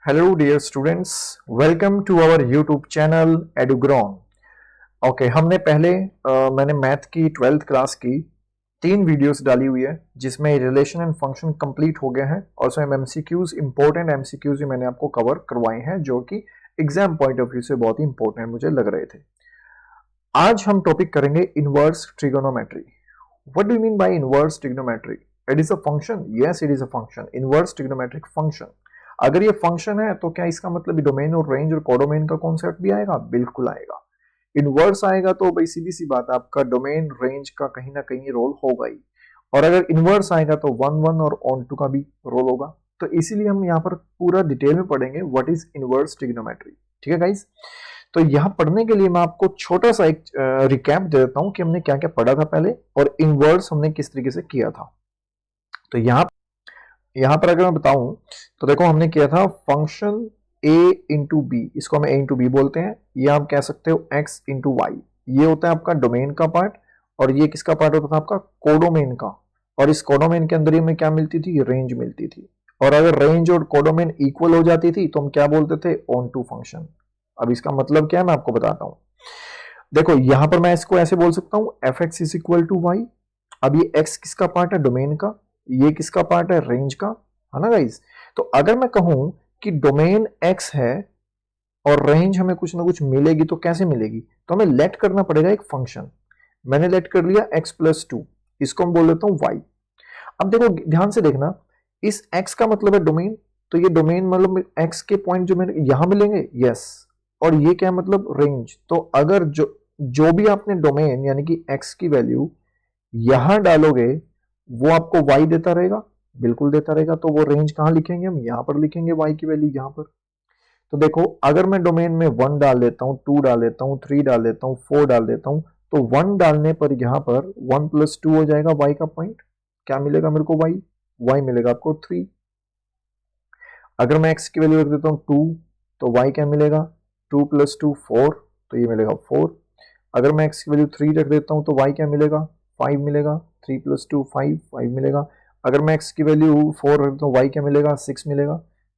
Hello dear students, welcome to our YouTube channel EduGrown। Okay हमने पहले मैंने math की 12th क्लास की 3 वीडियोस डाली हुई है जिसमें रिलेशन एंड फंक्शन कंप्लीट हो गए हैं और उसमें एमसीक्यूज इंपॉर्टेंट एमसीक्यूज भी मैंने आपको कवर करवाए हैं जो कि एग्जाम पॉइंट ऑफ व्यू से बहुत ही इंपॉर्टेंट मुझे लग रहे थे। आज हम टॉपिक करेंगे inverse trigonometry. What do you mean by inverse trigonometry? It is a function. Yes, it is a function. Inverse trigonometric function. अगर ये फंक्शन है तो क्या इसका मतलब डोमेन और रेंज और कोडोमेन का कॉन्सेप्ट भी आएगा? बिल्कुल आएगा। इनवर्स आएगा तो भाई सीधी सी बात है, आपका डोमेन रेंज का कहीं ना कहीं रोल होगा ही। और अगर इनवर्स आएगा तो वन वन और ऑन टू का भी रोल होगा। तो इसीलिए हम यहाँ पर पूरा डिटेल में पढ़ेंगे व्हाट इज इनवर्स ट्रिग्नोमेट्री। ठीक है गाइस, तो यहाँ पढ़ने के लिए मैं आपको छोटा सा एक रिकैप दे देता हूँ कि हमने क्या क्या पढ़ा था पहले और इनवर्स हमने किस तरीके से किया था। तो यहाँ पर अगर मैं बताऊं तो देखो हमने किया था फंक्शन a इंटू बी, इसको हम a इंटू बी बोलते हैं, या आप कह सकते हो x इंटू वाई। ये होता है आपका डोमेन का पार्ट और ये किसका पार्ट होता था? आपका कोडोमेन का। और इस कोडोमेन के अंदर ही हमें क्या मिलती थी? रेंज मिलती थी। और अगर रेंज और कोडोमेन इक्वल हो जाती थी तो हम क्या बोलते थे? Onto function. अब इसका मतलब क्या है मैं आपको बताता हूं। देखो यहां पर मैं इसको ऐसे बोल सकता हूं f x is equal to y. अब ये x किसका पार्ट है? डोमेन का। ये किसका पार्ट है? रेंज का, है ना गाइस। तो अगर मैं कहूं कि डोमेन x है और रेंज हमें कुछ ना कुछ मिलेगी तो कैसे मिलेगी? तो हमें लेट करना पड़ेगा एक फंक्शन। मैंने लेट कर लिया x प्लस टू, इसको हम बोल देता हूं y। अब देखो ध्यान से देखना, इस x का मतलब है डोमेन, तो ये डोमेन मतलब x के पॉइंट जो मेरे यहां मिलेंगे, यस। और ये क्या मतलब? रेंज। तो अगर जो जो भी आपने डोमेन यानी कि x की वैल्यू यहां डालोगे वो आपको y देता रहेगा, बिल्कुल देता रहेगा। तो वो रेंज कहां लिखेंगे? हम यहां पर लिखेंगे y की वैल्यू यहां पर। तो देखो अगर मैं डोमेन में 1 डाल देता हूं, 2 डाल देता हूं, 3 डाल देता हूं, 4 डाल देता हूं, तो 1 डालने पर यहां पर 1 प्लस 2 हो जाएगा y का पॉइंट। क्या मिलेगा मेरे को? y मिलेगा आपको 3। अगर मैं x की वैल्यू रख देता हूं 2 तो y क्या मिलेगा? 2 प्लस 2 4, तो ये मिलेगा 4। अगर मैं x की वैल्यू 3 रख देता हूं तो y क्या मिलेगा? 5 मिलेगा। 3 प्लस 2 5, 5 मिलेगा। अगर मैं x की वैल्यू 4 रख देता हूं y क्या मिलेगा? 6 मिलेगा।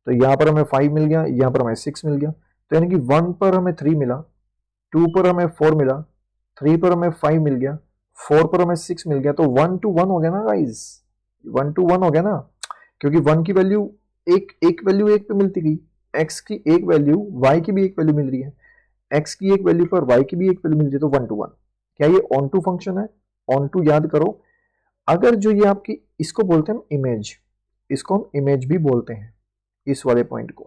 तो यहाँ पर हमें 5 मिल गया, यहाँ पर हमें 6 मिल गया। तो यानी कि 1 पर हमें 3 मिला, 2 पर हमें 4 मिला, 3 पर हमें 5 मिल गया, 4 पर हमें 6 मिल गया। तो 1 टू 1 हो गया ना गाइज, 1 टू 1 हो गया ना। क्योंकि 1 की वैल्यू एक एक वैल्यू एक पे मिलती गई, x की एक वैल्यू y की भी एक वैल्यू मिल रही है, x की एक वैल्यू पर y की भी एक वैल्यू मिल रही है, तो 1 टू 1। क्या ये ऑन टू फंक्शन है? ऑन टू याद करो। अगर जो ये आपकी इसको बोलते हैं हम इमेज, इसको हम इमेज भी बोलते हैं इस वाले पॉइंट को,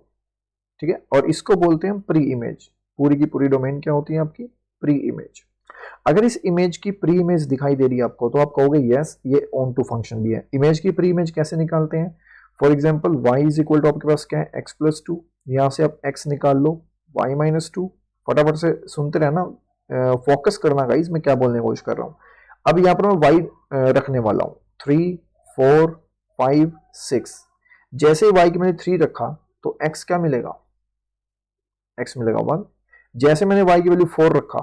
ठीक है। और इसको बोलते हैं हम प्री इमेज। पूरी की पूरी डोमेन क्या होती है आपकी? Pre image. अगर इस इमेज की प्री इमेज दिखाई दे रही है आपको तो आप कहोगे यस ये ऑन टू फंक्शन भी है। इमेज की प्री इमेज कैसे निकालते हैं? For example y is equal to आपके पास क्या है? x plus two. यहां से आप x निकाल लो, y माइनस टू। फटाफट से सुनते रहना, फोकस करना गाइस मैं क्या बोलने की कोशिश कर रहा हूं। अब यहाँ पर मैं y रखने वाला हूं 3 4 5 6। जैसे ही y की मैंने 3 रखा तो x क्या मिलेगा? x मिलेगा 1। जैसे मैंने y की वैल्यू 4 रखा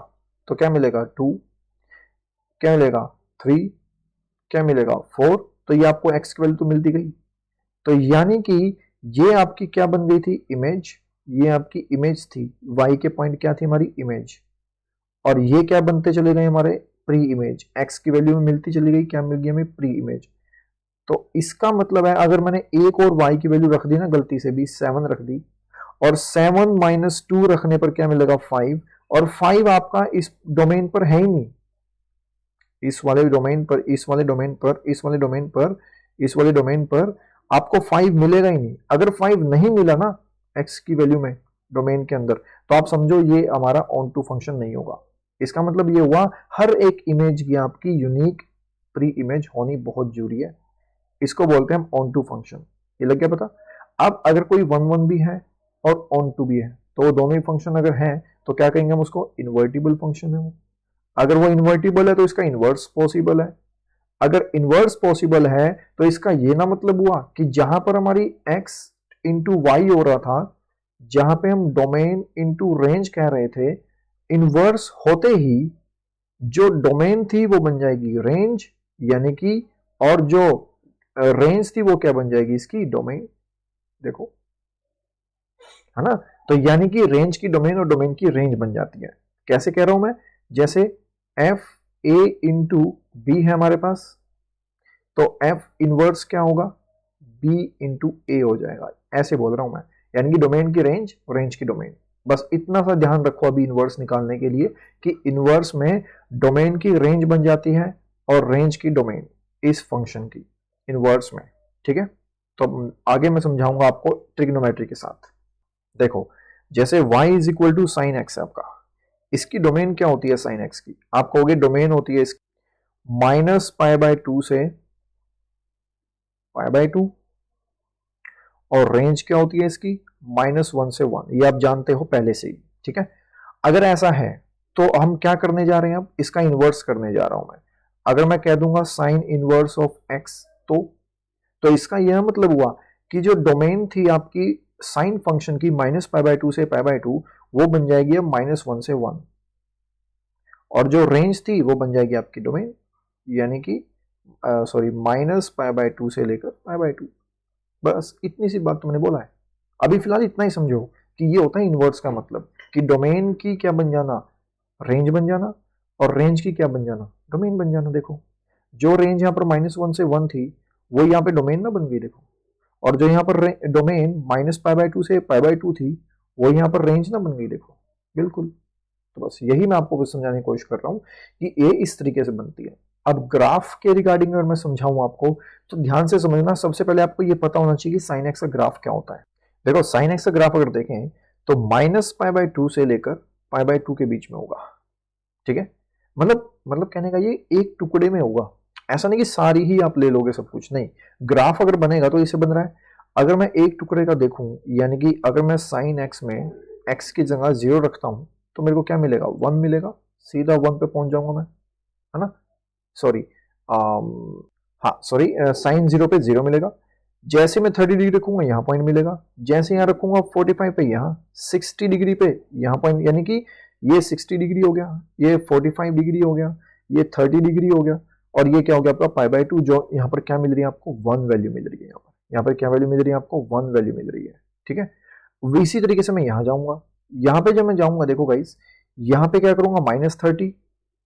तो क्या मिलेगा? 2। क्या मिलेगा? 3। क्या मिलेगा? 4। तो ये आपको x की वैल्यू तो मिलती गई। तो यानी कि ये आपकी क्या बन गई थी? इमेज। ये आपकी इमेज थी, y के पॉइंट क्या थी? हमारी इमेज। और ये क्या बनते चले गए? हमारे प्री इमेज। x की वैल्यू में मिलती चली गई, क्या मिल गई हमें? Pre image. तो इसका मतलब है अगर मैंने एक और y की वैल्यू रख दी ना, गलती से भी 7 रख दी, और 7 माइनस 2 रखने पर क्या मिलेगा? 5। और 5 आपका इस डोमेन पर है ही नहीं, इस वाले डोमेन पर, इस वाले डोमेन पर, इस वाले डोमेन पर, इस वाले डोमेन पर आपको 5 मिलेगा ही नहीं। अगर 5 नहीं मिला ना x की वैल्यू में डोमेन के अंदर, तो आप समझो ये हमारा ऑन टू फंक्शन नहीं होगा। इसका मतलब ये हुआ हर एक इमेज की आपकी यूनिक प्री इमेज होनी बहुत जरूरी है। इसको बोलते हैं हम ऑन टू फंक्शन। ये लग गया पता? अब अगर कोई 1 1 भी है और ऑन टू भी है तो वो दोनों ही फंक्शन अगर हैं तो क्या कहेंगे हम उसको? इन्वर्टिबल फंक्शन है वो। अगर वो इन्वर्टिबल है तो इसका इन्वर्स पॉसिबल है। अगर इन्वर्स पॉसिबल है तो इसका ये ना मतलब हुआ कि जहां पर हमारी x इंटू वाई हो रहा था, जहां पे हम डोमेन इंटू रेंज कह रहे थे, इन्वर्स होते ही जो डोमेन थी वो बन जाएगी रेंज, यानी कि, और जो रेंज थी वो क्या बन जाएगी? इसकी डोमेन। देखो है ना। तो यानी कि रेंज की डोमेन और डोमेन की रेंज बन जाती है। कैसे कह रहा हूं मैं, जैसे एफ ए इंटू बी है हमारे पास, तो एफ इनवर्स क्या होगा, बी इंटू ए हो जाएगा, ऐसे बोल रहा हूं मैं। यानी कि डोमेन की रेंज और रेंज की डोमेन, बस इतना सा ध्यान रखो अभी इनवर्स निकालने के लिए कि इनवर्स में डोमेन की रेंज बन जाती है और रेंज की डोमेन इस फंक्शन की इनवर्स में। ठीक है, तो आगे मैं समझाऊंगा आपको ट्रिग्नोमेट्री के साथ। देखो, जैसे y is equal to sine x है आपका, इसकी डोमेन क्या होती है साइन एक्स की, आप कहोगे डोमेन होती है इसकी -π/2 से π/2, और रेंज क्या होती है इसकी -1 से 1, ये आप जानते हो पहले से ही। ठीक है, अगर ऐसा है तो हम क्या करने जा रहे हैं, अब इसका इनवर्स करने जा रहा हूं मैं। अगर मैं कह दूंगा साइन इनवर्स ऑफ एक्स, तो इसका यह मतलब हुआ कि जो डोमेन थी आपकी साइन फंक्शन की -π/2 से π/2, वो बन जाएगी अब -1 से 1, और जो रेंज थी वो बन जाएगी आपकी डोमेन, यानी कि सॉरी -π/2 से लेकर π/2। बस इतनी सी बात तुमने बोला है। अभी फिलहाल इतना ही समझो कि ये होता है इनवर्स का मतलब, कि डोमेन की क्या बन जाना, रेंज बन जाना, और रेंज की क्या बन जाना, डोमेन बन जाना। देखो, जो रेंज यहाँ पर -1 से 1 थी वो यहाँ पे डोमेन ना बन गई, देखो, और जो यहाँ पर डोमेन -π/2 से π/2 थी वो यहाँ पर रेंज ना बन गई, देखो, बिल्कुल। तो बस यही मैं आपको समझाने की कोशिश कर रहा हूँ कि ये इस तरीके से बनती है। अब ग्राफ के रिगार्डिंग अगर मैं समझाऊं आपको, तो ध्यान से समझना। सबसे पहले आपको ये पता होना चाहिए कि साइन एक्स का ग्राफ क्या होता है। देखो, साइन एक्स का ग्राफ अगर देखें तो -π/2 से लेकर π/2 के बीच में होगा। ठीक है, मतलब कहने का ये एक टुकड़े में होगा, ऐसा नहीं कि सारी ही आप ले लोगे सब कुछ, नहीं। ग्राफ अगर बनेगा तो इसे बन रहा है। अगर मैं एक टुकड़े का देखूं, यानी कि अगर मैं साइन एक्स में एक्स की जगह 0 रखता हूं, तो मेरे को क्या मिलेगा, 1 मिलेगा, सीधा 1 पे पहुंच जाऊंगा मैं, है ना। सॉरी, हाँ सॉरी, साइन 0 पे 0 मिलेगा। जैसे मैं 30 डिग्री रखूंगा यहाँ पॉइंट मिलेगा, जैसे यहाँ रखूंगा 45 पे यहाँ 60 डिग्री पे यहाँ पॉइंट, यानी कि ये 60 डिग्री हो गया, ये 45 डिग्री हो गया, ये 30 डिग्री हो गया, और ये क्या हो गया आपका π/2, जो यहाँ पर क्या मिल रही है आपको, 1 वैल्यू मिल रही है। यहाँ पर क्या वैल्यू मिल रही है आपको, 1 वैल्यू मिल रही है। ठीक है, इसी तरीके से मैं यहाँ जाऊंगा, यहाँ पे जब मैं जाऊंगा, देखो गाइस, यहाँ पे क्या करूंगा, -30,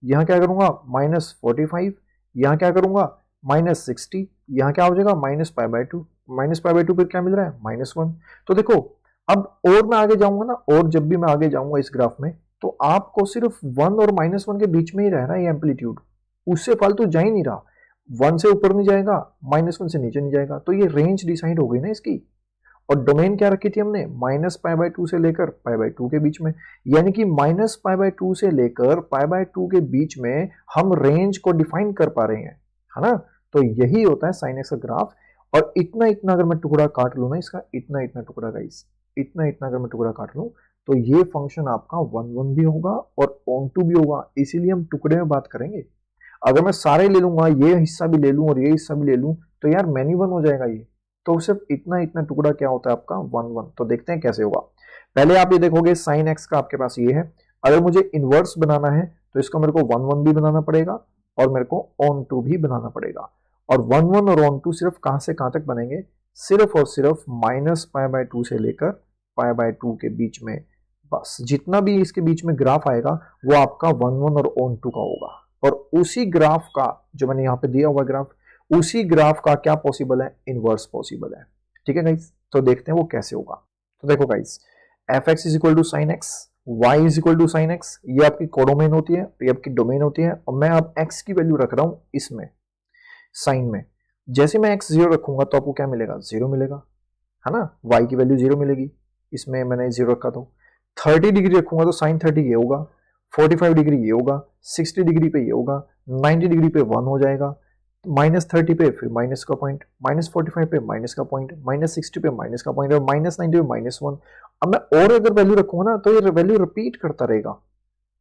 यहाँ क्या करूंगा, -45, यहाँ क्या करूंगा, -60, यहाँ क्या हो जाएगा, -π/2, -π/2 पर क्या मिल रहा है, -1। तो देखो, अब और मैं आगे जाऊंगा ना, और जब भी मैं आगे जाऊंगा इस ग्राफ में, तो आपको सिर्फ 1 और -1 के बीच में ही रह रहा है ये एम्पलीट्यूड, उससे फालतू जा ही नहीं रहा। 1 से ऊपर नहीं जाएगा, -1 से नीचे नहीं जाएगा, तो ये रेंज डिसाइड हो गई ना इसकी। और डोमेन क्या रखी थी हमने, -π/2 से लेकर π/2 के बीच में, यानी कि -π/2 से लेकर π/2 के बीच में हम रेंज को डिफाइन कर पा रहे हैं, है ना। तो यही होता है साइन एक्स का ग्राफ। और इतना इतना अगर मैं टुकड़ा काट लूं ना इसका, इतना इतना टुकड़ा गाइस, इतना इतना अगर मैं टुकड़ा काट लूं, तो ये फंक्शन आपका 1 1 भी होगा और ऑन टू भी होगा, इसीलिए हम टुकड़े में बात करेंगे। अगर मैं सारे ले लूंगा, ये हिस्सा भी ले लूं और ये हिस्सा भी ले लूं, तो यार मैनी वन हो जाएगा ये। तो सिर्फ इतना इतना टुकड़ा क्या होता है आपका, 1 1। तो देखते हैं कैसे होगा। पहले आप ये देखोगे साइन एक्स का आपके पास ये है, अगर मुझे इनवर्स बनाना है तो इसको मेरे को 1 1 भी बनाना पड़ेगा और मेरे को ऑन टू भी बनाना पड़ेगा। और 1 1 और ऑन टू सिर्फ कहां से कहां तक बनेंगे, सिर्फ और सिर्फ -π/2 से लेकर π/2 के बीच में। बस जितना भी इसके बीच में ग्राफ आएगा वो आपका 1 1 और ऑन टू का होगा। और उसी ग्राफ का, जो मैंने यहाँ पे दिया हुआ ग्राफ, उसी ग्राफ का क्या पॉसिबल है, इनवर्स पॉसिबल है। ठीक है गाइस, तो देखते हैं वो कैसे होगा। तो देखो guys, f x is equal to sine x, y is equal to sine x, ये आपकी कोडोमेन होती है, ये आपकी डोमेन होती है, और मैं अब एक्स की वैल्यू रख रहा हूं इसमें साइन में। जैसे मैं एक्स 0 रखूंगा तो आपको क्या मिलेगा, 0 मिलेगा, है ना। वाई की वैल्यू 0 मिलेगी, इसमें मैंने 0 रखा। तो 30 डिग्री रखूंगा तो साइन 30 ये होगा, 45 डिग्री ये होगा, 60 डिग्री पे ये होगा, 90 डिग्री पे 1 हो जाएगा, -30 पे फिर माइनस का पॉइंट, -45 पे माइनस का पॉइंट, -60 पे माइनस का पॉइंट, और -90 पे -1। अब मैं और अगर वैल्यू रखूंगा ना तो ये वैल्यू रिपीट करता रहेगा।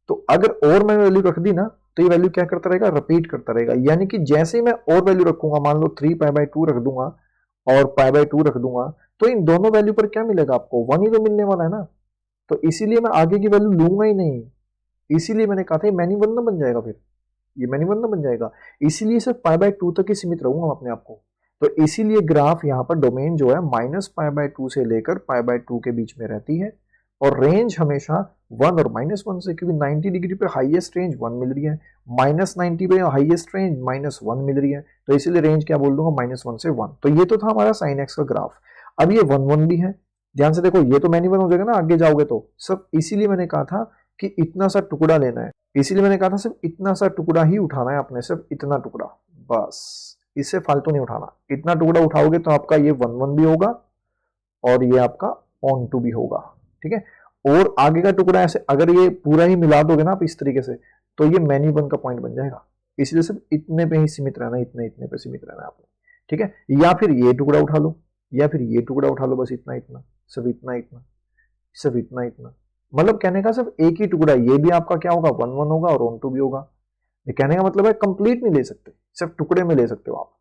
तो अगर और मैं वैल्यू रख दी ना तो ये वैल्यू क्या करता रहेगा, रिपीट करता रहेगा। यानी कि जैसे ही मैं और वैल्यू रखूंगा, मान लो 3π/2 रख दूंगा और π/2 रख दूंगा, तो इन दोनों वैल्यू पर क्या मिलेगा आपको, 1 ही तो मिलने वाला है ना। तो इसीलिए मैं आगे की वैल्यू लूंगा ही नहीं, इसीलिए मैंने कहा था मैनी वन ना बन जाएगा, फिर ये मैनी वन ना बन जाएगा। इसीलिए सिर्फ π/2 तक ही सीमित रहूंगा अपने आप को। तो इसीलिए ग्राफ यहाँ पर डोमेन जो है -π/2 से लेकर π/2 के बीच में रहती है और रेंज हमेशा 1 और -1 से, क्योंकि 90 डिग्री पे हाईएस्ट रेंज 1 मिल रही है, -90 पे हाईएस्ट रेंज -1 मिल रही है, तो इसीलिए रेंज क्या बोल दूंगा -1 से 1। तो ये तो था हमारा sin x का ग्राफ। अब ये 1 1 भी है, ध्यान से देखो, ये तो मैनी 1 हो जाएगा ना आगे जाओगे तो सब। इसीलिए मैंने कहा था कि इतना सा टुकड़ा लेना है, इसीलिए मैंने कहा था सिर्फ इतना सा टुकड़ा ही उठाना है आपने, सिर्फ इतना टुकड़ा बस, इससे फालतू नहीं उठाना। इतना टुकड़ा उठाओगे तो आपका ये 1 1 भी होगा और ये आपका ऑन टू भी होगा, ठीक है। और आगे का टुकड़ा ऐसे अगर ये पूरा ही मिला दोगे ना आप इस तरीके से, तो ये मैनी 1 का पॉइंट बन जाएगा। इसलिए सिर्फ इतने पे ही सीमित रहना, इतने इतने पे सीमित रहना आपने, ठीक है। या फिर ये टुकड़ा उठा लो, या फिर ये टुकड़ा उठा लो, बस इतना इतना, सिर्फ इतना इतना, सिर्फ इतना इतना। मतलब कहने का सिर्फ एक ही टुकड़ा, ये भी आपका क्या होगा 1 1 होगा और ऑन टू भी होगा। ये कहने का मतलब है कंप्लीट नहीं ले सकते, सिर्फ टुकड़े में ले सकते हो आप।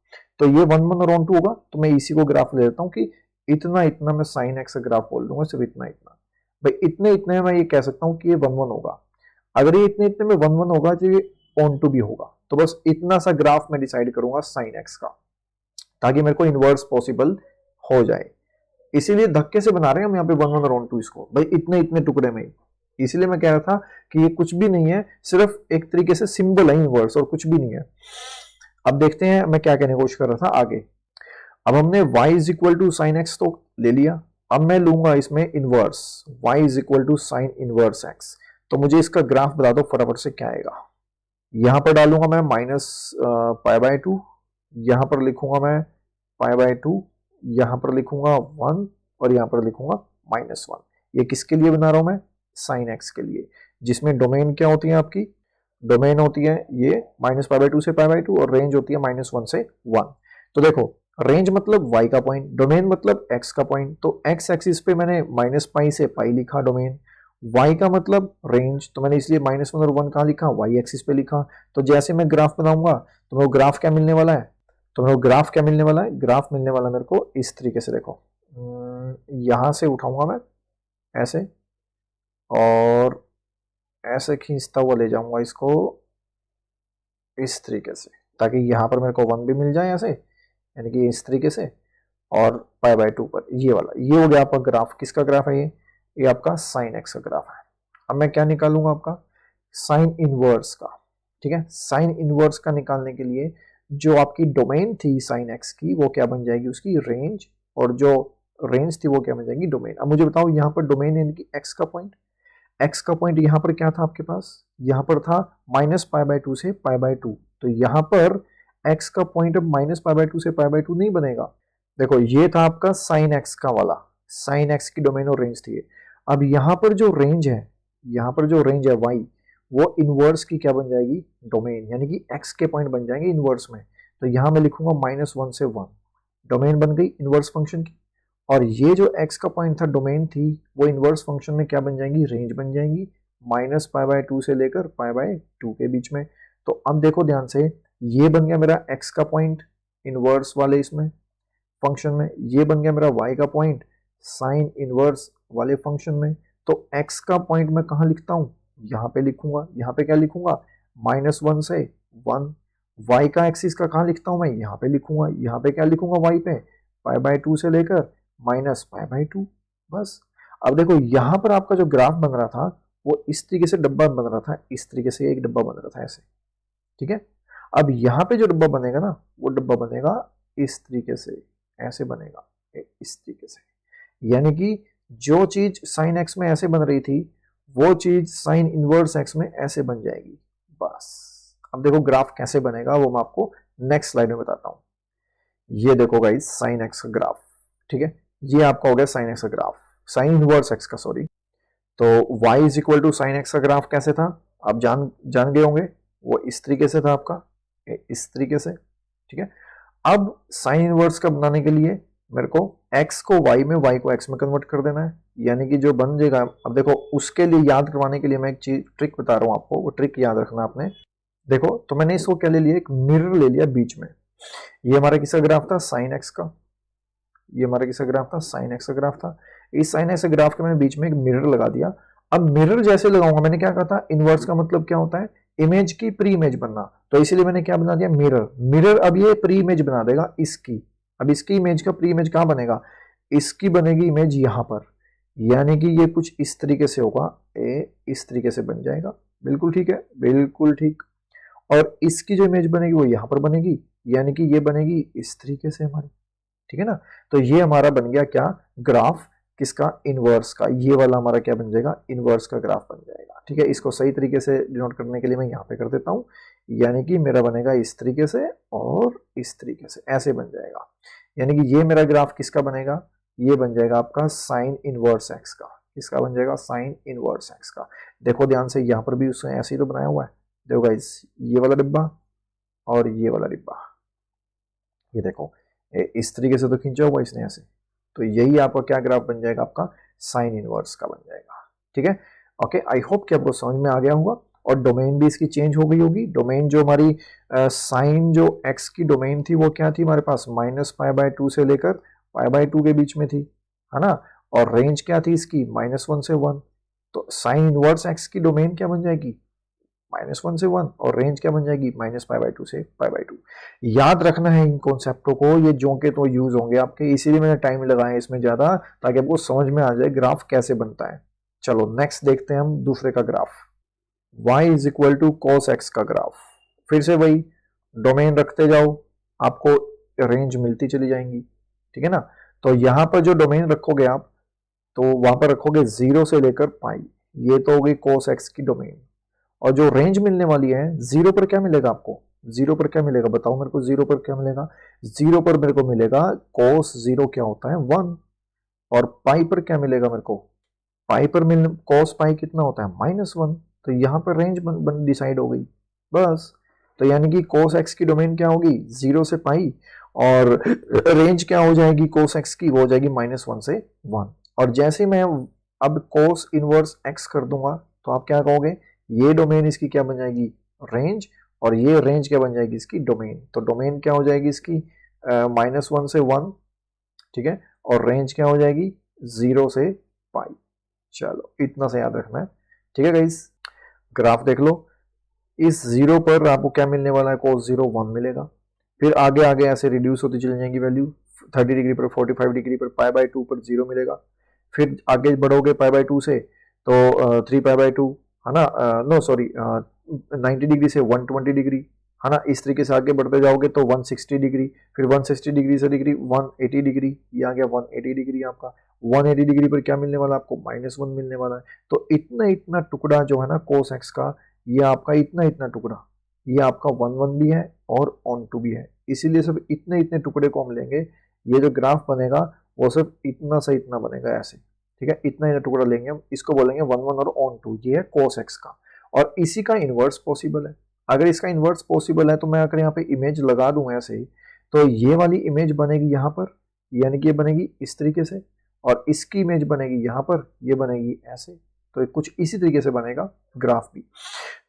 तो ये 1 1 और ऑन टू होगा, तो मैं इसी को ग्राफ ले लेता हूँ कि इतना इतना मैं sin x ग्राफ बोल दूंगा, सिर्फ इतना इतना। भाई इतने इतने में मैं ये कह सकता हूँ कि ये 1 1 होगा। अगर ये इतने इतने में 1 1 होगा तो ये ऑन टू भी होगा। तो बस इतना सा ग्राफ मैं डिसाइड करूंगा sin x का, ताकि मेरे को इनवर्स पॉसिबल हो जाए। इसीलिए धक्के से बना रहे हैं हम यहाँ पे 1 1 और ऑन टू इसको, भाई इतने इतने टुकड़े में ही। इसलिए मैं कह रहा था कि ये कुछ भी नहीं है, सिर्फ एक तरीके से सिंबल है इनवर्स और कुछ भी नहीं है। अब देखते हैं मैं क्या कहने की कोशिश कर रहा था आगे। अब हमने y is equal to sine x तो ले लिया, अब मैं लूंगा इसमें inverse, y is equal to sine inverse x। तो मुझे इसका ग्राफ बता दो फटाफट से क्या आएगा। यहां पर डालूंगा मैं -π/2, यहां पर लिखूंगा मैं π/2, यहां पर लिखूंगा 1 और यहां पर लिखूंगा -1। ये किसके लिए बना रहा हूं मैं, साइन एक्स के लिए, जिसमें डोमेन क्या होती है आपकी, डोमेन होती है ये -π/2 से π/2 और रेंज होती है -1 से 1। तो देखो रेंज मतलब y का पॉइंट, डोमेन मतलब x का पॉइंट। तो x एक्सिस पे मैंने -π से π लिखा डोमेन, y का मतलब रेंज, तो मैंने इसलिए -1 और 1 कहाँ लिखा, y एक्सिस पे लिखा। तो जैसे मैं ग्राफ बनाऊंगा तो मेरे को ग्राफ क्या मिलने वाला है, तो मेरे को ग्राफ क्या मिलने वाला है, ग्राफ मिलने वाला मेरे को इस तरीके से। देखो यहां से उठाऊंगा मैं ऐसे और ऐसे खींचता हुआ ले जाऊंगा इसको इस तरीके से, ताकि यहां पर मेरे को 1 भी मिल जाए ऐसे, यानी कि इस तरीके से, और π/2 पर ये वाला, ये हो गया आपका ग्राफ। किसका ग्राफ है ये आपका साइन एक्स का ग्राफ है। अब मैं क्या निकालूंगा आपका साइन इनवर्स का, ठीक है। साइन इनवर्स का निकालने के लिए जो आपकी डोमेन थी साइन एक्स की वो क्या बन जाएगी, उसकी रेंज, और जो रेंज थी वो क्या बन जाएगी, डोमेन। अब मुझे बताओ यहाँ पर डोमेन यानी कि एक्स का पॉइंट, एक्स का पॉइंट यहाँ पर क्या था आपके पास, यहाँ पर था -π/2 से π/2। तो यहाँ पर x का पॉइंट अब -π/2 से π/2 नहीं बनेगा। देखो ये था आपका साइन एक्स का वाला, साइन एक्स की डोमेन और रेंज थी। अब यहाँ पर जो रेंज है, यहाँ पर जो रेंज है y, वो इनवर्स की क्या बन जाएगी, डोमेन, यानी कि x के पॉइंट बन जाएंगे इनवर्स में। तो यहाँ मैं लिखूंगा -1 से 1, डोमेन बन गई इनवर्स फंक्शन की। और ये जो x का पॉइंट था, डोमेन थी, वो इनवर्स फंक्शन में क्या बन जाएंगी, रेंज बन जाएंगी, -π/2 से लेकर π/2 के बीच में। तो अब देखो ध्यान से, ये बन गया मेरा x का पॉइंट इनवर्स वाले इसमें फंक्शन में, ये बन गया मेरा y का पॉइंट साइन इनवर्स वाले फंक्शन में। तो x का पॉइंट मैं कहाँ लिखता हूँ, यहाँ पे लिखूंगा। यहाँ पे क्या लिखूंगा, -1 से 1। y का एक्सिस का कहाँ लिखता हूँ मैं, यहाँ पे लिखूंगा। यहाँ पे क्या लिखूंगा, y पे π/2 से लेकर -π/2, बस। अब देखो यहाँ पर आपका जो ग्राफ बन रहा था वो इस तरीके से डब्बा बन रहा था, इस तरीके से एक डब्बा बन रहा था ऐसे, ठीक है। अब यहाँ पे जो डब्बा बनेगा ना, वो डब्बा बनेगा इस तरीके से, ऐसे बनेगा इस तरीके से। यानी कि जो चीज साइन एक्स में ऐसे बन रही थी, वो चीज साइन इनवर्स एक्स में ऐसे बन जाएगी, बस। अब देखो ग्राफ कैसे बनेगा वो मैं आपको नेक्स्ट स्लाइड में बताता हूँ। ये देखो गाइस साइन एक्स का ग्राफ, ठीक है। ये आपका हो गया साइन एक्स का ग्राफ, साइन इनवर्स एक्स का, सॉरी। तो y is equal to sine x का ग्राफ कैसे था, आप जान गए होंगे, वो इस तरीके से था आपका, इस तरीके से, ठीक है। अब साइन इनवर्स का बनाने के लिए मेरे को x को y में, y को x में कन्वर्ट कर देना है, यानी कि जो बन जाएगा। अब देखो उसके लिए याद करवाने के लिए मैं एक चीज ट्रिक बता रहा हूँ आपको, वो ट्रिक याद रखना आपने। देखो तो मैंने इसको क्या ले लिया, एक मिरर ले लिया बीच में। ये हमारा किसका ग्राफ था, साइन एक्स का। ये हमारा किसका ग्राफ था, साइन एक्स का ग्राफ था। इस साइन एक्स ग्राफ के मैंने बीच में एक मिरर लगा दिया। अब मिरर जैसे लगाऊंगा, मैंने क्या कहा था, इनवर्स का मतलब क्या होता है, इमेज की प्री इमेज बनना। तो इसीलिए मैंने क्या बना दिया, मिरर। मिरर अब ये प्री इमेज बना देगा इसकी, अब इसकी इमेज का प्री इमेज कहाँ बनेगा, इसकी बनेगी इमेज यहाँ पर, यानी कि ये कुछ इस तरीके से होगा, ए इस तरीके से बन जाएगा, बिल्कुल ठीक है, बिल्कुल ठीक। और इसकी जो इमेज बनेगी वो यहाँ पर बनेगी, यानी कि ये बनेगी इस तरीके से हमारी, ठीक है ना। तो ये हमारा बन गया क्या, ग्राफ किसका, इनवर्स का। ये वाला हमारा क्या बन जाएगा, इनवर्स का ग्राफ बन जाएगा, ठीक है। इसको सही तरीके से डिनोट करने के लिए मैं यहाँ पे कर देता हूँ, यानी कि मेरा बनेगा इस तरीके से और इस तरीके से, ऐसे बन जाएगा। यानी कि ये मेरा ग्राफ किसका बनेगा, ये बन जाएगा आपका साइन इनवर्स एक्स का। किसका बन जाएगा, साइन इनवर्स एक्स का। देखो ध्यान से, यहाँ पर भी उसने ऐसे ही तो बनाया हुआ है, देखो गाइस, ये वाला डिब्बा और ये वाला डिब्बा, ये देखो इस तरीके से तो खींचा हुआ इसने ऐसे, तो यही आपका क्या ग्राफ बन जाएगा, आपका साइन इनवर्स का बन जाएगा, ठीक है। ओके, आई होप कि आपको समझ में आ गया होगा। और डोमेन भी इसकी चेंज हो गई होगी। डोमेन जो हमारी साइन जो एक्स की डोमेन थी वो क्या थी हमारे पास, -π/2 से लेकर π/2 के बीच में थी, है ना। और रेंज क्या थी इसकी, -1 से 1। तो साइन इनवर्स एक्स की डोमेन क्या बन जाएगी, -1 से 1, और रेंज क्या बन जाएगी, -π/2 से π/2। याद रखना है इन कॉन्सेप्टों को, ये जो के तो यूज होंगे आपके, इसीलिए मैंने टाइम लगाया इसमें ज्यादा, ताकि आपको समझ में आ जाए ग्राफ कैसे बनता है। चलो नेक्स्ट देखते हैं हम दूसरे का ग्राफ, y = cos x का ग्राफ। फिर से वही डोमेन रखते जाओ, आपको रेंज मिलती चली जाएंगी, ठीक है ना। तो यहां पर जो डोमेन रखोगे आप, तो वहां पर रखोगे 0 से लेकर पाई, ये तो हो गई cos x की डोमेन। और जो रेंज मिलने वाली है, 0 पर क्या मिलेगा आपको, 0 पर क्या मिलेगा बताओ मेरे को, 0 पर क्या मिलेगा, 0 पर मेरे को मिलेगा cos 0 क्या होता है 1। और पाई पर क्या मिलेगा मेरे को, पाई पर मिल cos पाई कितना होता है -1। तो यहाँ पर रेंज बन डिसाइड हो गई बस। तो यानी कि cos x की डोमेन क्या होगी, 0 से पाई, और रेंज क्या हो जाएगी cos x की, वो हो जाएगी -1 से 1। और जैसे मैं अब cos इनवर्स x कर दूंगा, तो आप क्या कहोगे, ये डोमेन इसकी क्या बन जाएगी, रेंज, और ये रेंज क्या बन जाएगी इसकी, डोमेन। तो डोमेन क्या हो जाएगी इसकी, -1 से 1, ठीक है। और रेंज क्या हो जाएगी, 0 से पाई। चलो इतना से याद रखना है, ठीक है गाइस। ग्राफ देख लो, इस 0 पर आपको क्या मिलने वाला है, cos 0 1 मिलेगा। फिर आगे आगे ऐसे रिड्यूस होती चली जाएंगी वैल्यू, 30 डिग्री पर, 45 डिग्री पर, π/2 पर 0 मिलेगा। फिर आगे बढ़ोगे π/2 से, तो 3π/2, है ना, नो सॉरी, 90 डिग्री से 120 डिग्री, है ना। इस तरीके से आगे बढ़ते जाओगे तो 160 डिग्री, फिर 160 डिग्री से डिग्री 180 डिग्री, ये आ गया 180 डिग्री आपका। 180 डिग्री पर क्या मिलने वाला आपको, -1 मिलने वाला है। तो इतना इतना टुकड़ा जो है ना cos x का, ये आपका इतना इतना टुकड़ा, ये आपका 1 भी है और on 2 भी है, इसीलिए सब इतने इतने टुकड़े को हम लेंगे। ये जो ग्राफ बनेगा वो सिर्फ इतना से इतना बनेगा ऐसे, ठीक है। इतना इतना टुकड़ा लेंगे हम, इसको बोलेंगे 1 और on 2, ये है cos x का। और इसी का इनवर्स पॉसिबल है। अगर इसका इनवर्स पॉसिबल है तो मैं अगर यहाँ पे इमेज लगा दूं ऐसे ही, तो ये वाली इमेज बनेगी यहाँ पर, यानी कि ये बनेगी इस तरीके से, और इसकी इमेज बनेगी यहाँ पर, ये बनेगी ऐसे। तो कुछ इसी तरीके से बनेगा ग्राफ भी।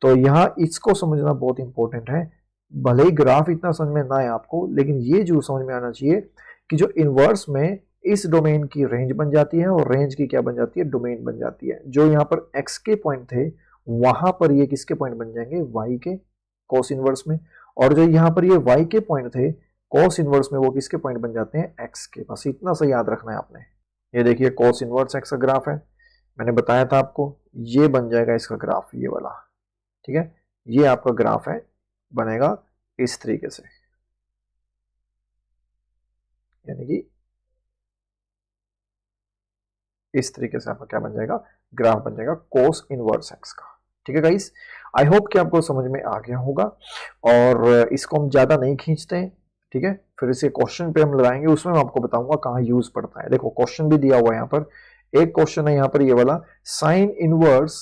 तो यहाँ इसको समझना बहुत इंपॉर्टेंट है। भले ही ग्राफ इतना समझ में ना आए आपको, लेकिन ये जो समझ में आना चाहिए कि जो इनवर्स में इस डोमेन की रेंज बन जाती है, और रेंज की क्या बन जाती है, डोमेन बन जाती है। जो यहाँ पर x के पॉइंट थे, वहां पर ये किसके पॉइंट बन जाएंगे, y के, cos इनवर्स में। और जो यहाँ पर ये y के पॉइंट थे cos इनवर्स में, वो किसके पॉइंट बन जाते हैं, x के। बस इतना सा याद रखना है आपने। ये देखिए cos इनवर्स x का ग्राफ है, मैंने बताया था आपको, ये बन जाएगा इसका ग्राफ, ये वाला, ठीक है। ये आपका ग्राफ है, बनेगा इस तरीके से, यानी कि इस तरीके से आपका क्या बन जाएगा, ग्राफ बन जाएगा cos इनवर्स x का, ठीक है गाइस। आई होप कि आपको समझ में आ गया होगा। और इसको हम ज्यादा नहीं खींचते हैं, ठीक है। फिर इसे क्वेश्चन पे हम लगाएंगे, उसमें मैं आपको बताऊंगा कहाँ यूज पड़ता है। देखो क्वेश्चन भी दिया हुआ है यहाँ पर, एक क्वेश्चन है यहाँ पर ये वाला, साइन इनवर्स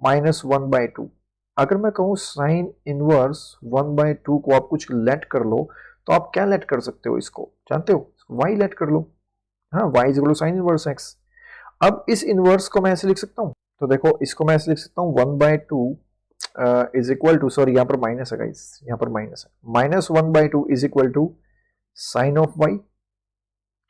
-1/2। अगर मैं कहूँ साइन इनवर्स 1/2 को आप कुछ लेट कर लो, तो आप क्या लेट कर सकते हो, इसको जानते हो, y लेट कर लो, हाँ, y = साइन इनवर्स x। अब इस इनवर्स को मैं ऐसे लिख सकता हूँ, तो देखो इसको मैं ऐसे लिख सकता हूँ, 1/2 इज इक्वल टू, सॉरी यहाँ पर माइनस है गाइस, यहाँ पर माइनस है, -1/2 is equal to sine of y,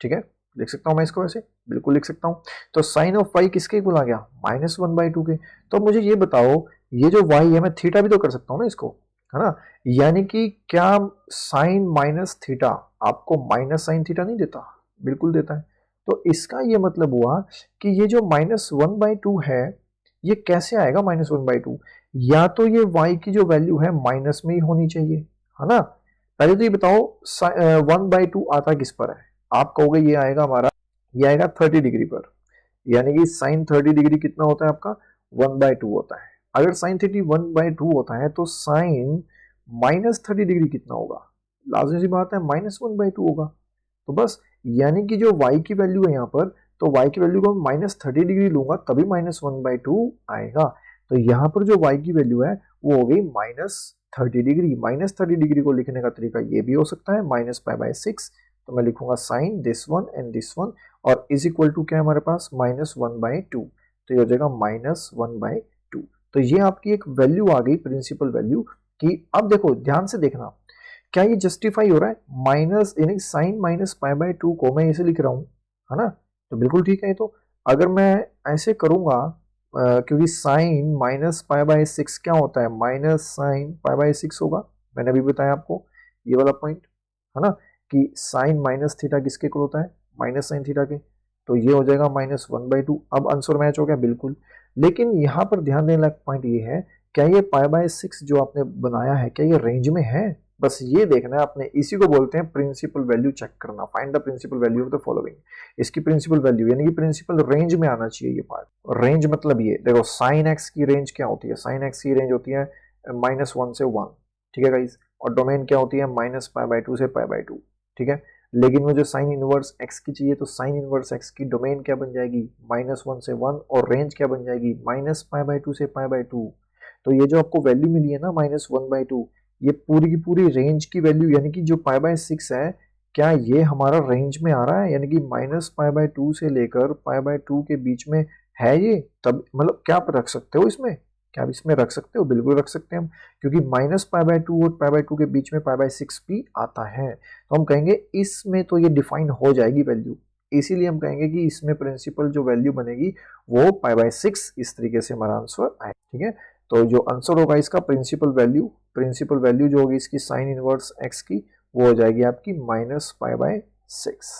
ठीक है। लिख सकता हूँ मैं इसको ऐसे, बिल्कुल लिख सकता हूँ। तो साइन ऑफ y किसके इक्वल आ गया, -1/2 के। तो मुझे ये बताओ, ये जो y है, मैं थीटा भी तो कर सकता हूँ ना इसको, है ना। यानी कि क्या साइन माइनस थीटा आपको माइनस साइन थीटा नहीं देता? बिल्कुल देता है। तो इसका ये मतलब हुआ कि ये जो -1/2 है ये कैसे आएगा -1/2? या तो ये y की जो वैल्यू है माइनस में ही होनी चाहिए, है ना। पहले तो ये बताओ 1/2 आता किस पर है? आप कहोगे ये आएगा हमारा, ये आएगा 30 डिग्री पर। यानी कि साइन 30 डिग्री कितना होता है आपका? 1/2 होता है। अगर साइन थीटा 1/2 होता है तो साइन -30 डिग्री कितना होगा? लाजिमी सी बात है -1/2 होगा। तो बस, यानी कि जो y की वैल्यू है यहाँ पर, तो y की वैल्यू को मैं -30 डिग्री लूंगा तभी -1/2 आएगा। तो यहाँ पर जो y की वैल्यू है वो हो गई -30 डिग्री। -30 डिग्री को लिखने का तरीका ये भी हो सकता है -π/6। तो मैं लिखूंगा sine this one and this one, और इज इक्वल टू क्या है हमारे पास? -1/2। तो ये हो जाएगा -1/2। तो ये आपकी एक वैल्यू आ गई, प्रिंसिपल वैल्यू की। अब देखो ध्यान से देखना, क्या ये जस्टिफाई हो रहा है? माइनस यानी साइन -π/2 को मैं ऐसे लिख रहा हूं, है ना। तो बिल्कुल ठीक है। तो अगर मैं ऐसे करूंगा, क्योंकि साइन -π/6 क्या होता है? माइनस साइन π/6 होगा। मैंने अभी बताया आपको ये वाला पॉइंट, है ना, कि साइन माइनस थीटा किसके इक्वल होता है? माइनस साइन थीटा के। तो ये हो जाएगा -1/2। अब आंसर मैच हो गया बिल्कुल। लेकिन यहाँ पर ध्यान देने लायक पॉइंट ये है, क्या ये π/6 जो आपने बनाया है क्या ये रेंज में है? बस ये देखना है आपने। इसी को बोलते हैं प्रिंसिपल वैल्यू चेक करना। Find the principal value of the following. इसकी प्रिंसिपल वैल्यू यानी कि प्रिंसिपल रेंज में आना चाहिए ये पार्ट। रेंज मतलब ये देखो, साइन एक्स की रेंज क्या होती है? साइन एक्स की रेंज होती है -1 से 1, ठीक है गाइस। और डोमेन क्या होती है? -π/2 से π/2, ठीक है। लेकिन मुझे साइन इनवर्स एक्स की चाहिए, तो साइन इनवर्स एक्स की डोमेन क्या बन जाएगी? -1 से 1, और रेंज क्या बन जाएगी? -π/2 से π/2। तो ये जो आपको वैल्यू मिली है ना -1/2, ये पूरी की पूरी रेंज की वैल्यू, यानी कि जो π/6 है, क्या ये हमारा रेंज में आ रहा है? यानी कि -π/2 से लेकर π/2 के बीच में है ये? तब मतलब क्या आप रख सकते हो इसमें? क्या आप इसमें रख सकते हो? बिल्कुल रख सकते हैं हम, क्योंकि -π/2 और π/2 के बीच में π/6 भी आता है। तो हम कहेंगे इसमें तो ये डिफाइन हो जाएगी वैल्यू। इसीलिए हम कहेंगे कि इसमें प्रिंसिपल जो वैल्यू बनेगी वो π/6 इस तरीके से हमारा आंसर आए, ठीक है। तो जो आंसर होगा इसका प्रिंसिपल वैल्यू जो होगी इसकी साइन इनवर्स एक्स की, वो हो जाएगी आपकी -π/6।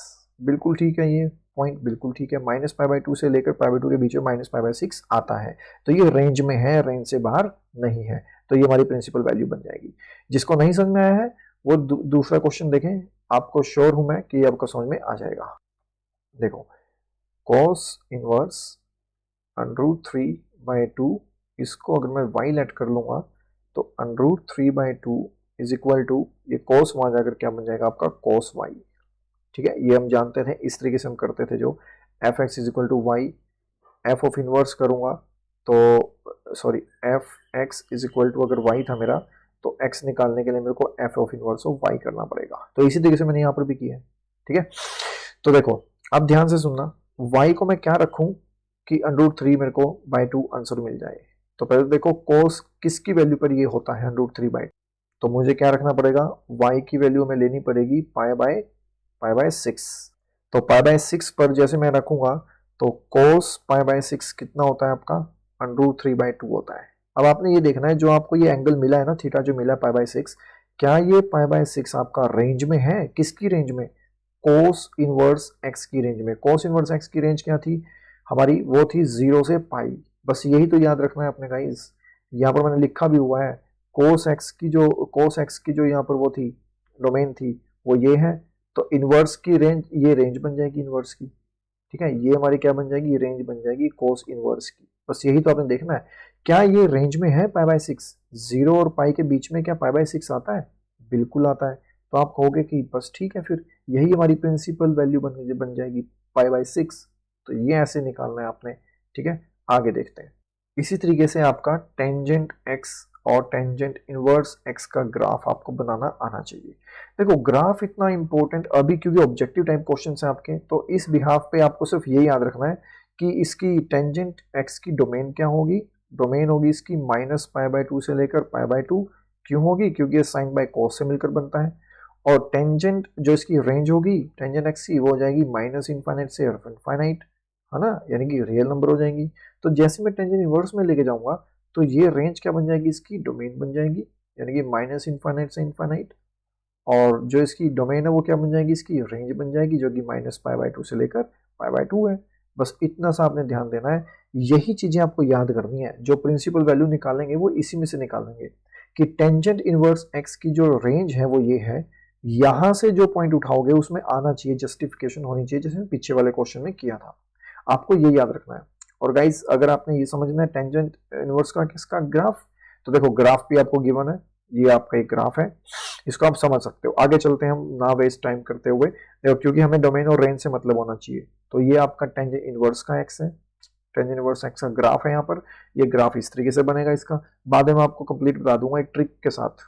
बिल्कुल ठीक है, ये पॉइंट बिल्कुल ठीक है। -π/2 से लेकर π/2 के बीच में -π/6 आता है, तो ये रेंज में है, रेंज से बाहर नहीं है। तो ये हमारी प्रिंसिपल वैल्यू बन जाएगी। जिसको नहीं समझ में आया है वो दूसरा क्वेश्चन देखें, आपको श्योर हूं मैं कि आपको समझ में आ जाएगा। देखो, cos इनवर्स √3/2, इसको अगर मैं y लेट कर लूंगा तो √3/2 इज इक्वल टू, ये cos वहां जाकर क्या बन जाएगा आपका? cos y, ठीक है। ये हम जानते थे, इस तरीके से हम करते थे, जो fx is equal to y. F of inverse करूंगा तो sorry, f x is equal to, अगर y था मेरा, तो x निकालने के लिए मेरे को F of inverse of y करना पड़ेगा। तो इसी तरीके से मैंने यहाँ पर भी किया है, ठीक है। तो देखो अब ध्यान से सुनना, y को मैं क्या रखूं कि √3 मेरे को बाई 2 आंसर मिल जाए। तो पहले देखो cos किसकी वैल्यू पर ये होता है √3/2, तो मुझे क्या रखना पड़ेगा? y की वैल्यू हमें लेनी पड़ेगी π/6। तो π/6 पर जैसे मैं रखूंगा तो cos π/6 कितना होता है आपका? √3/2 होता है। अब आपने ये देखना है, जो आपको ये एंगल मिला है ना थीटा, जो मिला है π/6, क्या ये π/6 आपका रेंज में है? किसकी रेंज में? cos इनवर्स x की रेंज में। cos इनवर्स x की रेंज क्या थी हमारी? वो थी 0 से पाई। बस यही तो याद रखना है अपने गाइस। यहाँ पर मैंने लिखा भी हुआ है, cos x की जो यहाँ पर वो थी डोमेन थी, वो ये है। तो इनवर्स की रेंज, ये रेंज बन जाएगी इनवर्स की, ठीक है। ये हमारी क्या बन जाएगी? रेंज बन जाएगी cos इनवर्स की। बस यही तो आपने देखना है, क्या ये रेंज में है π/6? 0 और पाई के बीच में क्या π/6 आता है? बिल्कुल आता है। तो आप कहोगे कि बस ठीक है, फिर यही हमारी प्रिंसिपल वैल्यू बन जाएगी π/6। तो ये ऐसे निकालना है आपने, ठीक है। आगे देखते हैं। इसी तरीके से आपका टेंजेंट x और टेंजेंट इनवर्स x का ग्राफ आपको बनाना आना चाहिए। देखो ग्राफ इतना इंपॉर्टेंट अभी, क्योंकि ऑब्जेक्टिव टाइप क्वेश्चन है आपके, तो इस बिहाफ पे आपको सिर्फ ये याद रखना है कि इसकी टेंजेंट x की डोमेन क्या होगी? डोमेन होगी इसकी -π/2 से लेकर π/2। क्यों होगी? क्योंकि ये साइन बाय कॉस से मिलकर बनता है। और टेंजेंट जो इसकी रेंज होगी टेंजेंट एक्स की, वो हो जाएगी -इनफाइनाइट से इनफाइनाइट, है ना, यानी कि रियल नंबर हो जाएंगी। तो जैसे मैं टेंजेंट इनवर्स में लेके जाऊंगा तो ये रेंज क्या बन जाएगी? इसकी डोमेन बन जाएगी। यानी कि माइनस इन्फाइनाइट से इन्फाइनाइट, और जो इसकी डोमेन है वो क्या बन जाएगी, इसकी रेंज बन जाएगी, जो कि माइनस पाई बाय 2 से लेकर पाई बाय 2 है। बस इतना सा आपने ध्यान देना है, यही चीजें आपको याद करनी है। जो प्रिंसिपल वैल्यू निकालेंगे वो इसी में से निकालेंगे कि टेंजेंट इनवर्स एक्स की जो रेंज है वो ये है, यहां से जो पॉइंट उठाओगे उसमें आना चाहिए, जस्टिफिकेशन होनी चाहिए, जैसे पीछे वाले क्वेश्चन में किया था। आपको ये याद रखना है। और गाइज अगर आपने ये समझना है टेंजेंट इनवर्स का किसका ग्राफ, तो देखो ग्राफ भी आपको गिवन है, ये आपका एक ग्राफ है, इसको आप समझ सकते हो। आगे चलते हैं हम ना वेस्ट टाइम करते हुए, देखो क्योंकि हमें डोमेन और रेंज से मतलब होना चाहिए। तो ये आपका टेंजेंट इनवर्स का एक्स है, टेंजेंट इनवर्स एक्स का ग्राफ है यहाँ पर। ये ग्राफ इस तरीके से बनेगा, इसका बाद में मैं आपको कंप्लीट बता दूंगा एक ट्रिक के साथ,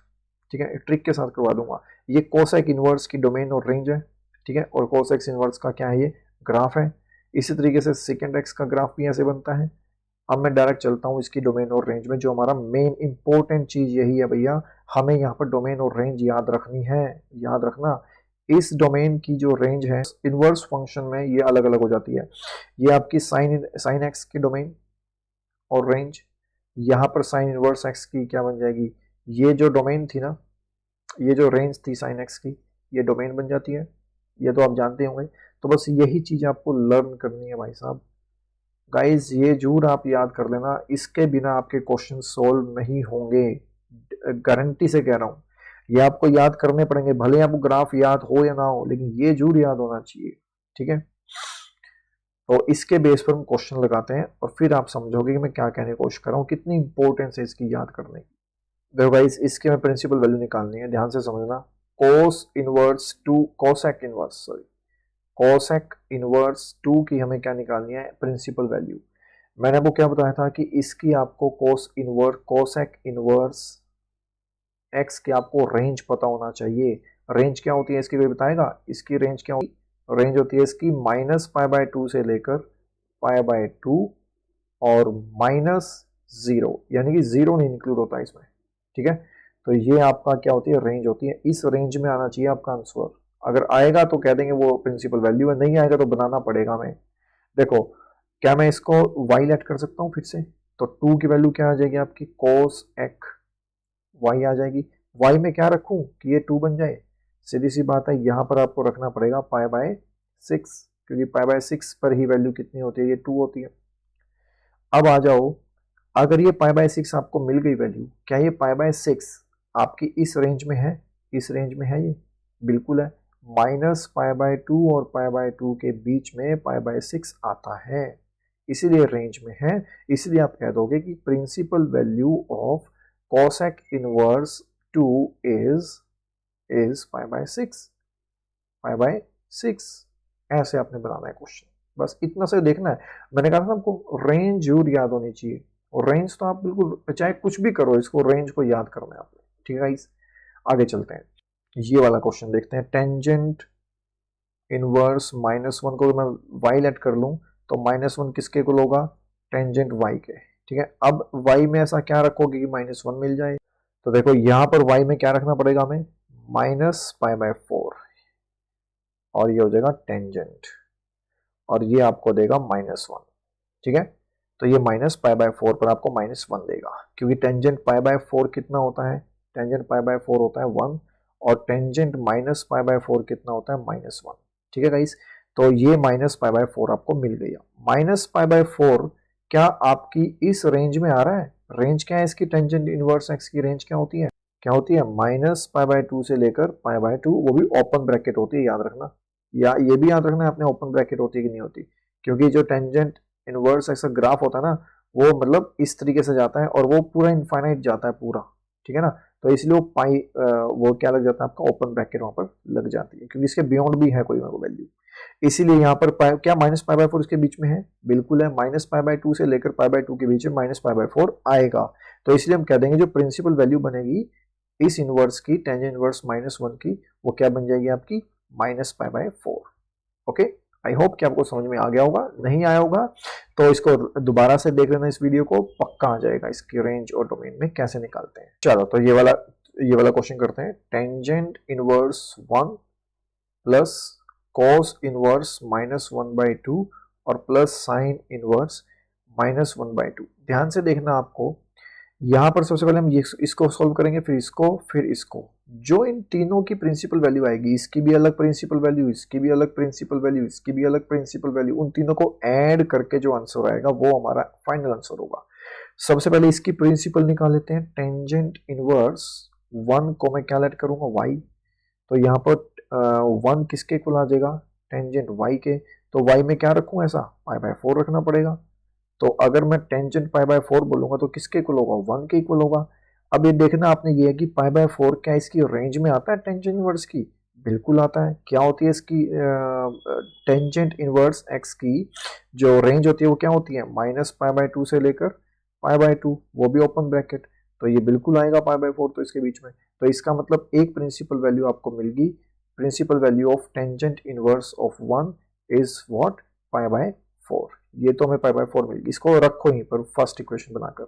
ठीक है, एक ट्रिक के साथ करवा दूंगा। ये कोसेक इनवर्स की डोमेन और रेंज है, ठीक है, और कोसेक इनवर्स का क्या है, ये ग्राफ है। इसी तरीके से सेकेंड एक्स का ग्राफ भी ऐसे बनता है। अब मैं डायरेक्ट चलता हूँ इसकी डोमेन और रेंज में, जो हमारा मेन इंपॉर्टेंट चीज यही है भैया, हमें यहाँ पर डोमेन और रेंज याद रखनी है। याद रखना, इस डोमेन की जो रेंज है इनवर्स फंक्शन में ये अलग अलग हो जाती है। ये आपकी साइन एक्स की डोमेन और रेंज, यहाँ पर साइन इनवर्स एक्स की क्या बन जाएगी, ये जो डोमेन थी ना, ये जो रेंज थी साइन एक्स की, ये डोमेन बन जाती है। ये तो आप जानते होंगे। तो बस यही चीज आपको लर्न करनी है भाई साहब। गाइज ये जरूर आप याद कर लेना, इसके बिना आपके क्वेश्चन सोल्व नहीं होंगे, गारंटी से कह रहा हूं। ये आपको याद करने पड़ेंगे, भले आपको ग्राफ याद हो या ना हो, लेकिन ये जरूर याद होना चाहिए, ठीक है। तो इसके बेस पर हम क्वेश्चन लगाते हैं और फिर आप समझोगे कि मैं क्या कहने की कोशिश कर रहा हूँ, कितनी इंपॉर्टेंस है इसकी याद करने की। देखो गाइस इसके में प्रिंसिपल वैल्यू निकालनी है, ध्यान से समझना। Cos inverse two cosec inverse, sorry cosec inverse 2 की हमें क्या निकालनी है, प्रिंसिपल वैल्यू। मैंने आपको क्या बताया था कि इसकी आपको कोसेक इनवर्स एक्स की आपको रेंज पता होना चाहिए। रेंज क्या होती है इसकी, कोई बताएगा? इसकी रेंज क्या होती है? रेंज होती है इसकी माइनस पाई बाय 2 से लेकर पाई बाय 2 और माइनस 0, यानी कि 0 नहीं इंक्लूड होता इसमें, ठीक है। तो ये आपका क्या होती है, रेंज होती है। इस रेंज में आना चाहिए आपका आंसर। अगर आएगा तो कह देंगे वो प्रिंसिपल वैल्यू है, नहीं आएगा तो बनाना पड़ेगा हमें। देखो क्या मैं इसको y लेट कर सकता हूँ फिर से, तो 2 की वैल्यू क्या आ जाएगी आपकी, कोस एक y आ जाएगी। y में क्या रखूं कि ये 2 बन जाए, सीधी सी बात है, यहां पर आपको रखना पड़ेगा पाई बाय 6, क्योंकि पाई बाय 6 पर ही वैल्यू कितनी होती है, ये 2 होती है। अब आ जाओ, अगर ये पाई बाय 6 आपको मिल गई वैल्यू, क्या ये पाई बाय 6 आपकी इस रेंज में है? इस रेंज में है ये, बिल्कुल है। माइनस पाई बाय 2 और पाई बाय 2 के बीच में पाई बाय 6 आता है, इसीलिए रेंज में है। इसलिए आप कह दोगे कि principal value of cosec inverse 2 is pi by 6, pi by 6। ऐसे आपने बनाना है क्वेश्चन, बस इतना से देखना है। मैंने कहा था आपको रेंज जरूर याद होनी चाहिए, और रेंज तो आप बिल्कुल चाहे कुछ भी करो, इसको रेंज को याद करना है आपने, ठीक है गाइस। आगे चलते हैं, ये वाला क्वेश्चन देखते हैं। टेंजेंट इनवर्स -1 को मैं y लेट कर लूं, तो -1 किसके को होगा, टेंजेंट y के, ठीक है। अब y में ऐसा क्या रखोगे कि -1 मिल जाए, तो देखो यहां पर y में क्या रखना पड़ेगा हमें, माइनस पाई बाय 4, और ये हो जाएगा टेंजेंट, और ये आपको देगा -1, ठीक है। तो ये माइनस पाई बाय 4 पर आपको -1 देगा, क्योंकि टेंजेंट पाई बाय 4 कितना होता है, टेंजेंट पाई बाय 4 होता है 1, और टेंजेंट माइनस पाई बाय 4 कितना होता है, -1, ठीक है गाइस। तो ये माइनस पाई बाय 4 आपको मिल गया। माइनस पाई बाय 4 क्या आपकी इस रेंज में आ रहा है? रेंज क्या है इसकी, टेंजेंट इनवर्स एक्स की रेंज क्या होती है, क्या होती है, माइनस पाई बाय 2 से लेकर पाई बाय 2, वो भी ओपन ब्रैकेट होती है, याद रखना। या ये भी याद रखना है आपने, ओपन ब्रैकेट होती है कि नहीं होती, क्योंकि जो टेंजेंट इनवर्स एक्स का ग्राफ होता है ना, वो मतलब इस तरीके से जाता है और वो पूरा इनफाइनाइट जाता है पूरा, ठीक है ना। तो इसलिए वो वो क्या लग जाता है आपका, ओपन ब्रैकेट वहां पर लग जाती है, क्योंकि इसके बियॉन्ड भी है कोई वैल्यू। इसीलिए यहाँ पर क्या माइनस पाई बाय 4 इसके बीच में है, बिल्कुल है। माइनस पाई बाय 2 से लेकर पाई बाय 2 के बीच में माइनस पाई बाय 4 आएगा। तो इसलिए हम कह देंगे जो प्रिंसिपल वैल्यू बनेगी इस इनवर्स की, टेंजेंट इनवर्स -1 की, वो क्या बन जाएगी आपकी, minus pi by 4। Okay, I hope कि आपको समझ में आ गया होगा। नहीं आया होगा तो इसको दोबारा से देख लेना, इस वीडियो को, पक्का आ जाएगा इसकी रेंज और डोमेन में कैसे निकालते हैं। चलो तो ये वाला क्वेश्चन करते हैं। Tangent inverse 1 plus cos inverse -1/2 और प्लस साइन इनवर्स -1/2। ध्यान से देखना आपको, यहाँ पर सबसे पहले हम इसको सॉल्व करेंगे, फिर इसको। जो इन तीनों की प्रिंसिपल वैल्यू आएगी, इसकी भी अलग प्रिंसिपल वैल्यू, इसकी भी अलग प्रिंसिपल वैल्यू, इसकी भी अलग प्रिंसिपल वैल्यू, उन तीनों को ऐड करके जो आंसर आएगा वो हमारा फाइनल आंसर होगा। सबसे पहले इसकी प्रिंसिपल निकाल लेते हैं। टेंजेंट इनवर्स 1 को मैं क्या लेट करूंगा, y। तो यहाँ पर 1 किसके इक्वल आ जाएगा, टेंजेंट y के। तो y में क्या रखूं, ऐसा π/4 रखना पड़ेगा। तो अगर मैं टेंजेंट π/4 बोलूंगा तो किसके इक्वल होगा, 1 के इक्वल होगा। अब ये देखना आपने ये है कि π/4 क्या इसकी रेंज में आता है टेंजेंट इनवर्स की, बिल्कुल आता है। क्या होती है इसकी टेंजेंट इनवर्स x की जो रेंज होती है वो क्या होती है, -π/2 से लेकर π/2, वो भी ओपन ब्रैकेट। तो ये बिल्कुल आएगा π/4 तो इसके बीच में। तो इसका मतलब एक प्रिंसिपल वैल्यू आपको मिल गई। Principal value of tangent inverse of 1 is what, π/4। ये तो हमें π/4 मिल गई, इसको रखो यहीं पर फर्स्ट इक्वेशन बनाकर।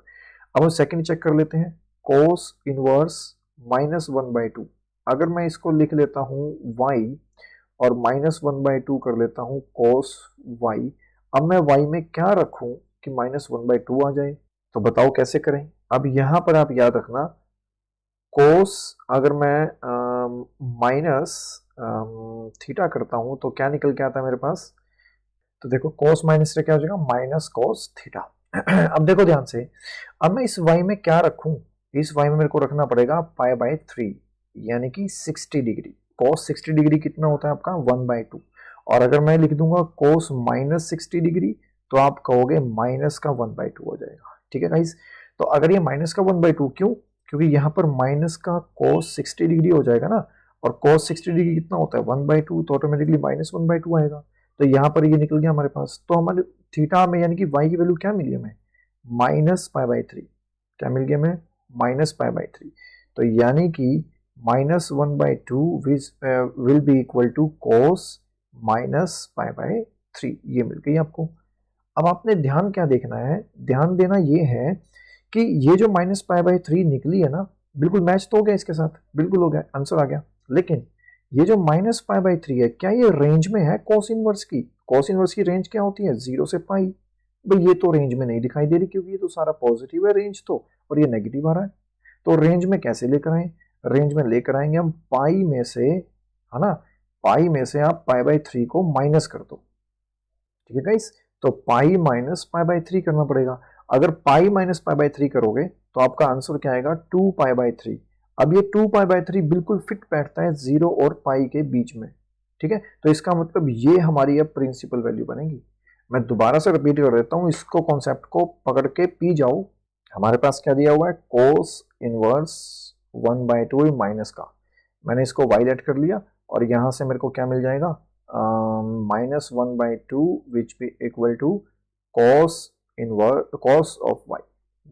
अब हम सेकंड चेक कर लेते हैं, कोस इनवर्स -1/2। अगर मैं इसको लिख लेता हूं y और -1/2 कर लेता हूं कोस y। अब मैं y में क्या रखूं कि -1/2 आ जाए, तो बताओ कैसे करें। अब यहां पर आप याद रखना, कोस अगर मैं माइनस थीटा करता हूं तो क्या निकल के आता है मेरे पास, तो देखो कोस माइनस से क्या हो जाएगा, माइनस कोस थीटा। अब देखो ध्यान से, अब मैं इस y में क्या रखूं, इस y में मेरे को रखना पड़ेगा π/3 यानी कि 60 डिग्री। कोस 60 डिग्री कितना होता है आपका, 1/2। और अगर मैं लिख दूंगा कोस -60 डिग्री तो आप कहोगे माइनस का 1/2 हो जाएगा। ठीक है गाइस, तो अगर ये माइनस का 1/2 क्यों, क्योंकि यहाँ पर माइनस का कोस 60 डिग्री हो जाएगा ना, और कोस 60 डिग्री कितना होता है 1/2, तो ऑटोमेटिकली -1/2 आएगा। तो यहाँ पर ये निकल गया हमारे पास। तो हमारे थीटा में यानी कि y की वैल्यू क्या मिली हमें, -π/3। क्या मिल गया हमें, -π/3। तो यानी कि -1/2 विल बी इक्वल टू कोस -π/3, ये मिल गई आपको। अब आपने ध्यान क्या देखना है, ध्यान देना ये है कि ये जो -π/3 निकली है ना, बिल्कुल मैच तो हो गया इसके साथ, बिल्कुल हो गया, आंसर आ गया। लेकिन ये जो -π/3 है, क्या ये रेंज में है कोस इनवर्स की? कोस इनवर्स की रेंज क्या होती है, 0 से पाई। भाई ये तो रेंज में नहीं दिखाई दे रही, क्योंकि ये तो सारा पॉजिटिव है रेंज तो, और ये नेगेटिव आ रहा है। तो रेंज में कैसे लेकर आए, रेंज में लेकर आएंगे हम पाई में से, है ना, पाई में से आप π/3 को माइनस कर दो। ठीक है गाइस, तो पाई माइनस π/3 करना पड़ेगा। अगर पाई माइनस π/3 करोगे तो आपका आंसर क्या आएगा, 2π/3। अब ये 2π/3 बिल्कुल फिट बैठता है 0 और पाई के बीच में। ठीक है, तो इसका मतलब ये हमारी अब प्रिंसिपल वैल्यू बनेगी। मैं दोबारा से रिपीट कर देता हूं, इसको कॉन्सेप्ट को पकड़ के पी जाओ। हमारे पास क्या दिया हुआ है, कोस इनवर्स 1/2 माइनस का, मैंने इसको y लेट कर लिया, और यहां से मेरे को क्या मिल जाएगा, -1/2 which be equal to cos of y,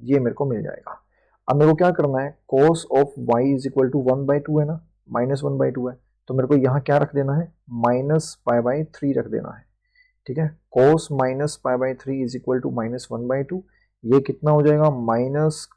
ये मेरे को मिल जाएगा। अब मेरे को क्या करना है, cos of y is equal to 1/2 है ना, -1/2 है, तो मेरे को यहाँ क्या रख देना है, -π/3 रख देना है। ठीक है, cos -π/3 इज इक्वल टू -1/2, ये कितना हो जाएगा, माइनस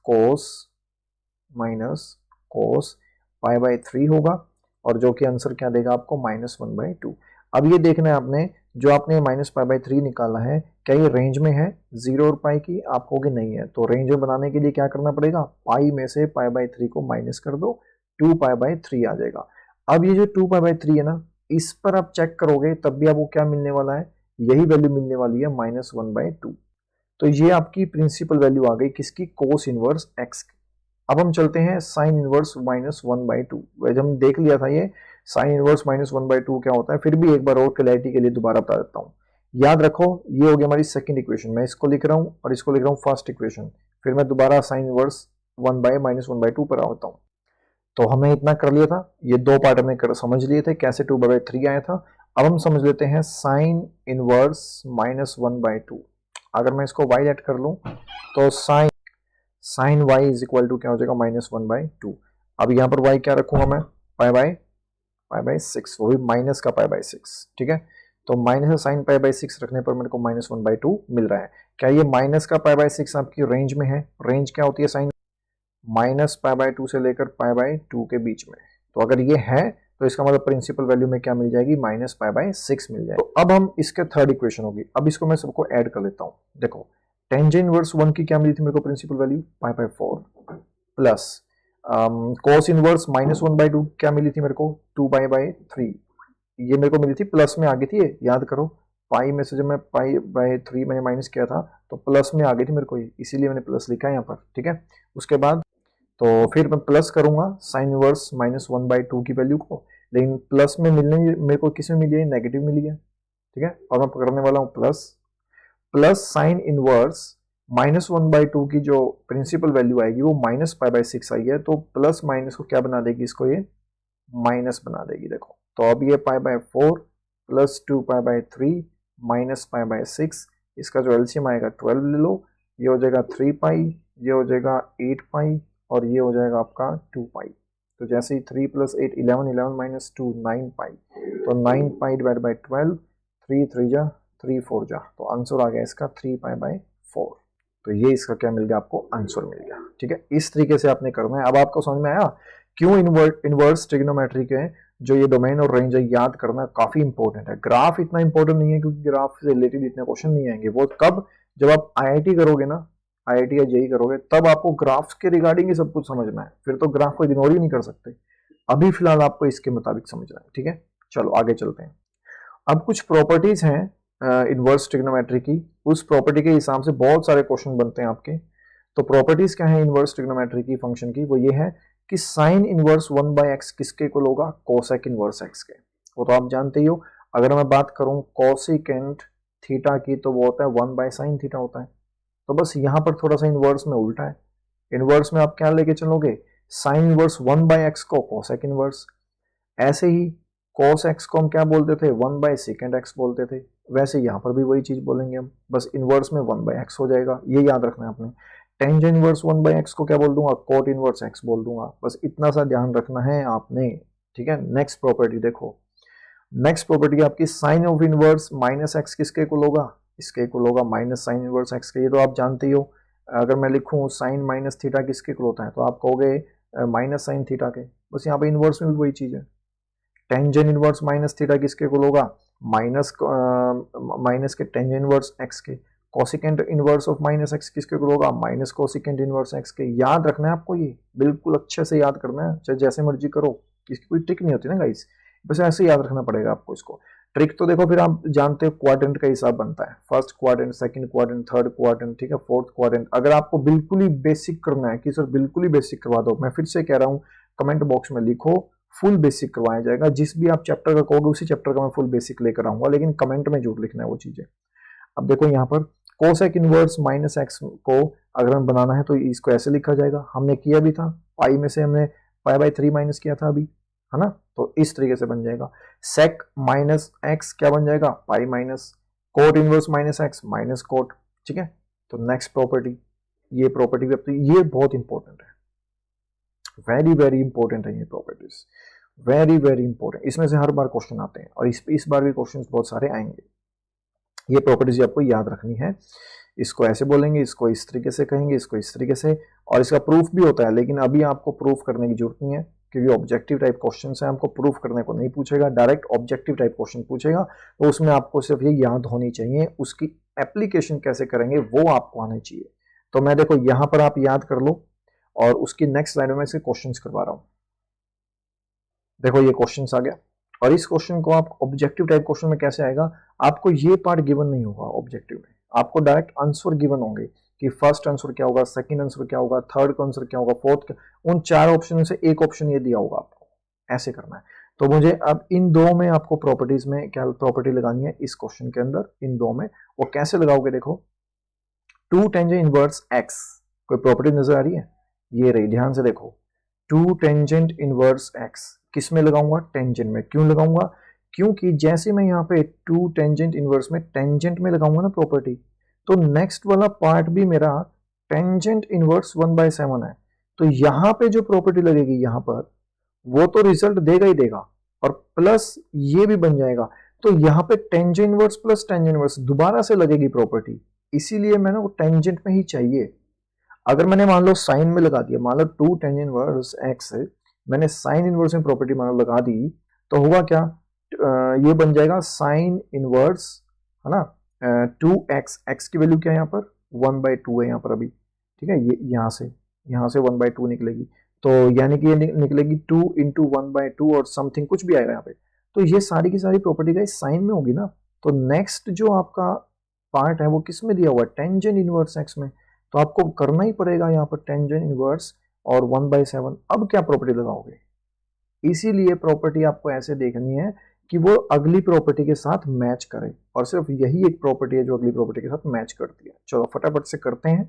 π/3 होगा, और जो कि आंसर क्या देगा आपको, -1/2। अब ये देखना है आपने, जो आपने -π/3 निकाला है, क्या ये रेंज में है 0 और पाई की, आप कहोगे नहीं है। तो रेंज में बनाने के लिए क्या करना पड़ेगा, पाई में से π/3 को माइनस कर दो, 2π/3 आ जाएगा। अब ये जो 2π/3 है ना, इस पर आप चेक करोगे तब भी आपको क्या मिलने वाला है, यही वैल्यू मिलने वाली है, -1/2। तो ये आपकी प्रिंसिपल वैल्यू आ गई किसकी, कोस इनवर्स एक्स की। अब हम चलते हैं साइन इनवर्स -1/2। वैसे हम देख लिया था ये साइन इनवर्स -1/2 क्या होता है, फिर भी एक बार और क्लैरिटी के लिए दोबारा बता देता हूँ। याद रखो, ये हो गई हमारी सेकंड इक्वेशन, मैं इसको लिख रहा हूँ और इसको लिख रहा हूँ फर्स्ट इक्वेशन, फिर मैं दोबारा साइन इनवर्स 1/-1/2 पर आता हूँ। तो हमने इतना कर लिया था, ये दो पार्ट हमने समझ लिए थे कैसे 2/3 आया था। अब हम समझ लेते हैं साइन इनवर्स -1/2। अगर मैं इसको y लेट कर लूं तो sine y is equal to क्या हो जाएगा, -1/2। अब यहाँ पर y क्या रखूंगा मैं, π/6, वो भी माइनस का π/6। ठीक है, तो माइनस साइन π/6 रखने पर मेरे को -1/2 मिल रहा है। क्या ये माइनस का π/6 आपकी रेंज में है, रेंज क्या होती है साइन, -π/2 से लेकर π/2 के बीच में। तो अगर ये है तो इसका मतलब प्रिंसिपल वैल्यू में क्या मिल जाएगी, -π/6 मिल जाएगी। तो अब हम इसके थर्ड इक्वेशन होगी, अब इसको मैं सबको ऐड कर लेता हूँ। देखो टेंजेंट इनवर्स 1 की क्या मिली थी मेरे को principal value pi by 4 plus cos inverse -1/2 क्या मिली थी मेरे को 2 पाई बाय 3, ये मेरे को मिली थी प्लस में आ गई थी, याद करो पाई में से जब मैं पाई बाय 3 मैंने माइनस किया था तो प्लस में आ गई थी मेरे को, इसीलिए मैंने प्लस लिखा है यहाँ पर, ठीक है। उसके बाद तो फिर मैं प्लस करूंगा साइन इनवर्स -1/2 की वैल्यू को, लेकिन प्लस में मिलने मेरे को किस में मिली है, नेगेटिव मिली है, ठीक है। और मैं पकड़ने वाला हूँ प्लस, प्लस साइन इनवर्स -1/2 की जो प्रिंसिपल वैल्यू आएगी वो -π/6 आई है, तो प्लस माइनस को क्या बना देगी, इसको ये माइनस बना देगी। देखो तो अब ये π/4 प्लस 2π/3 माइनस π/6, इसका जो एलसीएम आएगा 12 ले लो, ये हो जाएगा 3 पाई, ये हो जाएगा 8 पाई और ये हो जाएगा आपका 2 पाई। तो जैसे ही 3 + 8 11, 11 - 2 9 पाई, तो 9 पाई डिवाइड बाई 12, 3 3 जा 3 4 जा, तो आंसर आ गया इसका 3π/4। तो ये इसका क्या मिल गया आपको, आंसर मिल गया, ठीक है। इस तरीके से आपने करना है। अब आपको समझ में आया क्यों इनवर्स ट्रिग्नोमेट्री के जो ये डोमेन और रेंज है याद करना काफी इंपॉर्टेंट है। ग्राफ इतना इंपॉर्टेंट नहीं है क्योंकि ग्राफ से रिलेटेड इतने क्वेश्चन नहीं आएंगे, वो कब, जब आप आईआईटी करोगे ना, आईआईटी या जेई करोगे, तब आपको ग्राफ्स के रिगार्डिंग ही सब कुछ समझना है, फिर तो ग्राफ को इग्नोर ही नहीं कर सकते। अभी फिलहाल आपको इसके मुताबिक समझना है, ठीक है। चलो आगे चलते हैं। अब कुछ प्रॉपर्टीज हैं इनवर्स ट्रिग्नोमेट्री की, उस प्रॉपर्टी के हिसाब से बहुत सारे क्वेश्चन बनते हैं आपके। तो प्रॉपर्टीज क्या है इनवर्स ट्रिग्नोमेट्री की फंक्शन की, वो ये है कि साइन इनवर्स 1/x किसके इक्वल होगा, कोसेक इनवर्स x के। वो तो आप जानते ही हो। अगर मैं बात करूं कोसिकेंट थीटा की तो वो होता है 1/sin थीटा होता है। तो बस यहां पर थोड़ा सा इनवर्स में उल्टा है। इनवर्स में आप क्या लेके चलोगे, साइन इनवर्स 1/x को कोसेक इनवर्स, ऐसे ही cos x को हम क्या बोलते थे 1/secant x बोलते थे, वैसे यहाँ पर भी वही चीज बोलेंगे हम, बस इनवर्स में 1/x हो जाएगा, ये याद रखना है आपने। टेंजेंट इनवर्स 1/x को क्या बोल दूंगा, कोट इनवर्स x बोल दूंगा, बस इतना सा ध्यान रखना है आपने, ठीक है। नेक्स्ट प्रॉपर्टी देखो, नेक्स्ट प्रॉपर्टी आपकी साइन ऑफ इनवर्स -x किसके इक्वल होगा, इसके इक्वल होगा माइनस साइन इनवर्स x के, ये तो आप जानते ही हो। अगर मैं लिखूं साइन माइनस थीटा किसके इक्वल होता है तो आप कहोगे माइनस साइन थीटा के, बस यहाँ पे इनवर्स में भी वही चीज है। टेंजेंट इनवर्स माइनस थीटा किसके इक्वल होगा, माइनस के टेंजेंट इनवर्स x के। कोसिकेंट इनवर्स ऑफ -x किसके इक्वल होगा, माइनस कोसिकेंट इनवर्स x के। याद रखना है आपको, ये बिल्कुल अच्छे से याद करना है, चाहे जैसे मर्जी करो, इसकी कोई ट्रिक नहीं होती ना गाइस, बस ऐसे याद रखना पड़ेगा आपको इसको। ट्रिक तो देखो फिर आप जानते हो क्वाड्रेंट का हिसाब बनता है, first quadrant, second quadrant, third quadrant, ठीक है, फोर्थ क्वाड्रेंट। अगर आपको बिल्कुल ही बेसिक करना है कि सर बिल्कुल ही बेसिक करवा दो, मैं फिर से कह रहा हूँ कमेंट बॉक्स में लिखो फुल बेसिक करवाया जाएगा, जिस भी आप चैप्टर का कहोगे उसी चैप्टर का मैं फुल बेसिक लेकर आऊंगा, लेकिन कमेंट में जरूर लिखना है वो चीजें। अब देखो यहाँ पर कोसेक इनवर्स -x को अगर हमें बनाना है तो इसको ऐसे लिखा जाएगा, हमने किया भी था, पाई में से हमने π/3 माइनस किया था अभी, है ना, तो इस तरीके से बन जाएगा। सेक -x क्या बन जाएगा, pi minus cot inverse -x minus cot, ठीक है। तो नेक्स्ट प्रॉपर्टी, ये प्रॉपर्टी भी, ये बहुत इंपॉर्टेंट है, वेरी वेरी इंपॉर्टेंट है ये प्रॉपर्टीज, वेरी वेरी इंपॉर्टेंट, इसमें से हर बार क्वेश्चन आते हैं और इस बार भी क्वेश्चन बहुत सारे आएंगे। ये प्रॉपर्टीज आपको याद रखनी है, इसको ऐसे बोलेंगे, इसको इस तरीके से कहेंगे, इसको इस तरीके से, और इसका प्रूफ भी होता है, लेकिन अभी आपको प्रूफ करने की जरूरत नहीं है क्योंकि ऑब्जेक्टिव टाइप क्वेश्चन है, हमको प्रूफ करने को नहीं पूछेगा, डायरेक्ट ऑब्जेक्टिव टाइप क्वेश्चन पूछेगा, तो उसमें आपको सिर्फ ये याद होनी चाहिए, उसकी एप्लीकेशन कैसे करेंगे वो आपको आना चाहिए। तो मैं देखो यहां पर आप याद कर लो और उसकी नेक्स्ट स्लाइड में से क्वेश्चंस करवा रहा हूं। देखो ये क्वेश्चंस आ गया, और इस क्वेश्चन को आप ऑब्जेक्टिव टाइप क्वेश्चन में कैसे आएगा, आपको ये पार्ट गिवन नहीं होगा ऑब्जेक्टिव में, आपको डायरेक्ट आंसर गिवन होंगे कि फर्स्ट आंसर क्या होगा, सेकंड आंसर क्या होगा, थर्ड का आंसर क्या होगा, फोर्थ, उन 4 ऑप्शन में से एक ऑप्शन ये दिया होगा आपको, ऐसे करना है। तो मुझे अब इन दो में आपको प्रॉपर्टीज में क्या प्रॉपर्टी लगानी है इस क्वेश्चन के अंदर, इन दो में वो कैसे लगाओगे, देखो 2 टेंजेंट इनवर्स x, कोई प्रॉपर्टी नजर आ रही है, ये रही, ध्यान से देखो 2 टेंजेंट इनवर्स x किस में लगाऊंगा, टेंजेंट में। क्यों लगाऊंगा, क्योंकि जैसे मैं यहाँ पे 2 टेंजेंट इनवर्स में टेंजेंट में लगाऊंगा ना प्रॉपर्टी, तो नेक्स्ट वाला पार्ट भी मेरा टेंजेंट इनवर्स 1/7 है, तो यहाँ पे जो प्रॉपर्टी लगेगी यहाँ पर वो तो रिजल्ट देगा ही देगा, और प्लस ये भी बन जाएगा, तो यहाँ पे tangent inverse plus tangent inverse दोबारा से लगेगी प्रॉपर्टी, इसीलिए मैंने वो टेंजेंट में ही चाहिए। अगर मैंने मान लो साइन में लगा दिया, मान लो 2 टेंजेंट इनवर्स x मैंने साइन इनवर्स में प्रॉपर्टी मान लो लगा दी, तो होगा क्या, ये बन जाएगा साइन इनवर्स, है ना, 2x, x की वैल्यू क्या है यहाँ पर 1/2 है यहाँ पर अभी, ठीक है। ये यहाँ से 1/2 निकलेगी, तो यानी कि ये निकलेगी 2 इंटू 1/2 और समथिंग कुछ भी आएगा यहाँ पे। तो ये सारी की सारी प्रॉपर्टी का साइन में होगी ना। तो नेक्स्ट जो आपका पार्ट है वो किस में दिया हुआ है, टेंजेंट इनवर्स एक्स में। तो आपको करना ही पड़ेगा यहाँ पर टेंजेंट इनवर्स और 1/7। अब क्या प्रॉपर्टी लगाओगे, इसीलिए प्रॉपर्टी आपको ऐसे देखनी है कि वो अगली प्रॉपर्टी के साथ मैच करे, और सिर्फ यही एक प्रॉपर्टी है जो अगली प्रॉपर्टी के साथ मैच करती है। चलो फटाफट से करते हैं।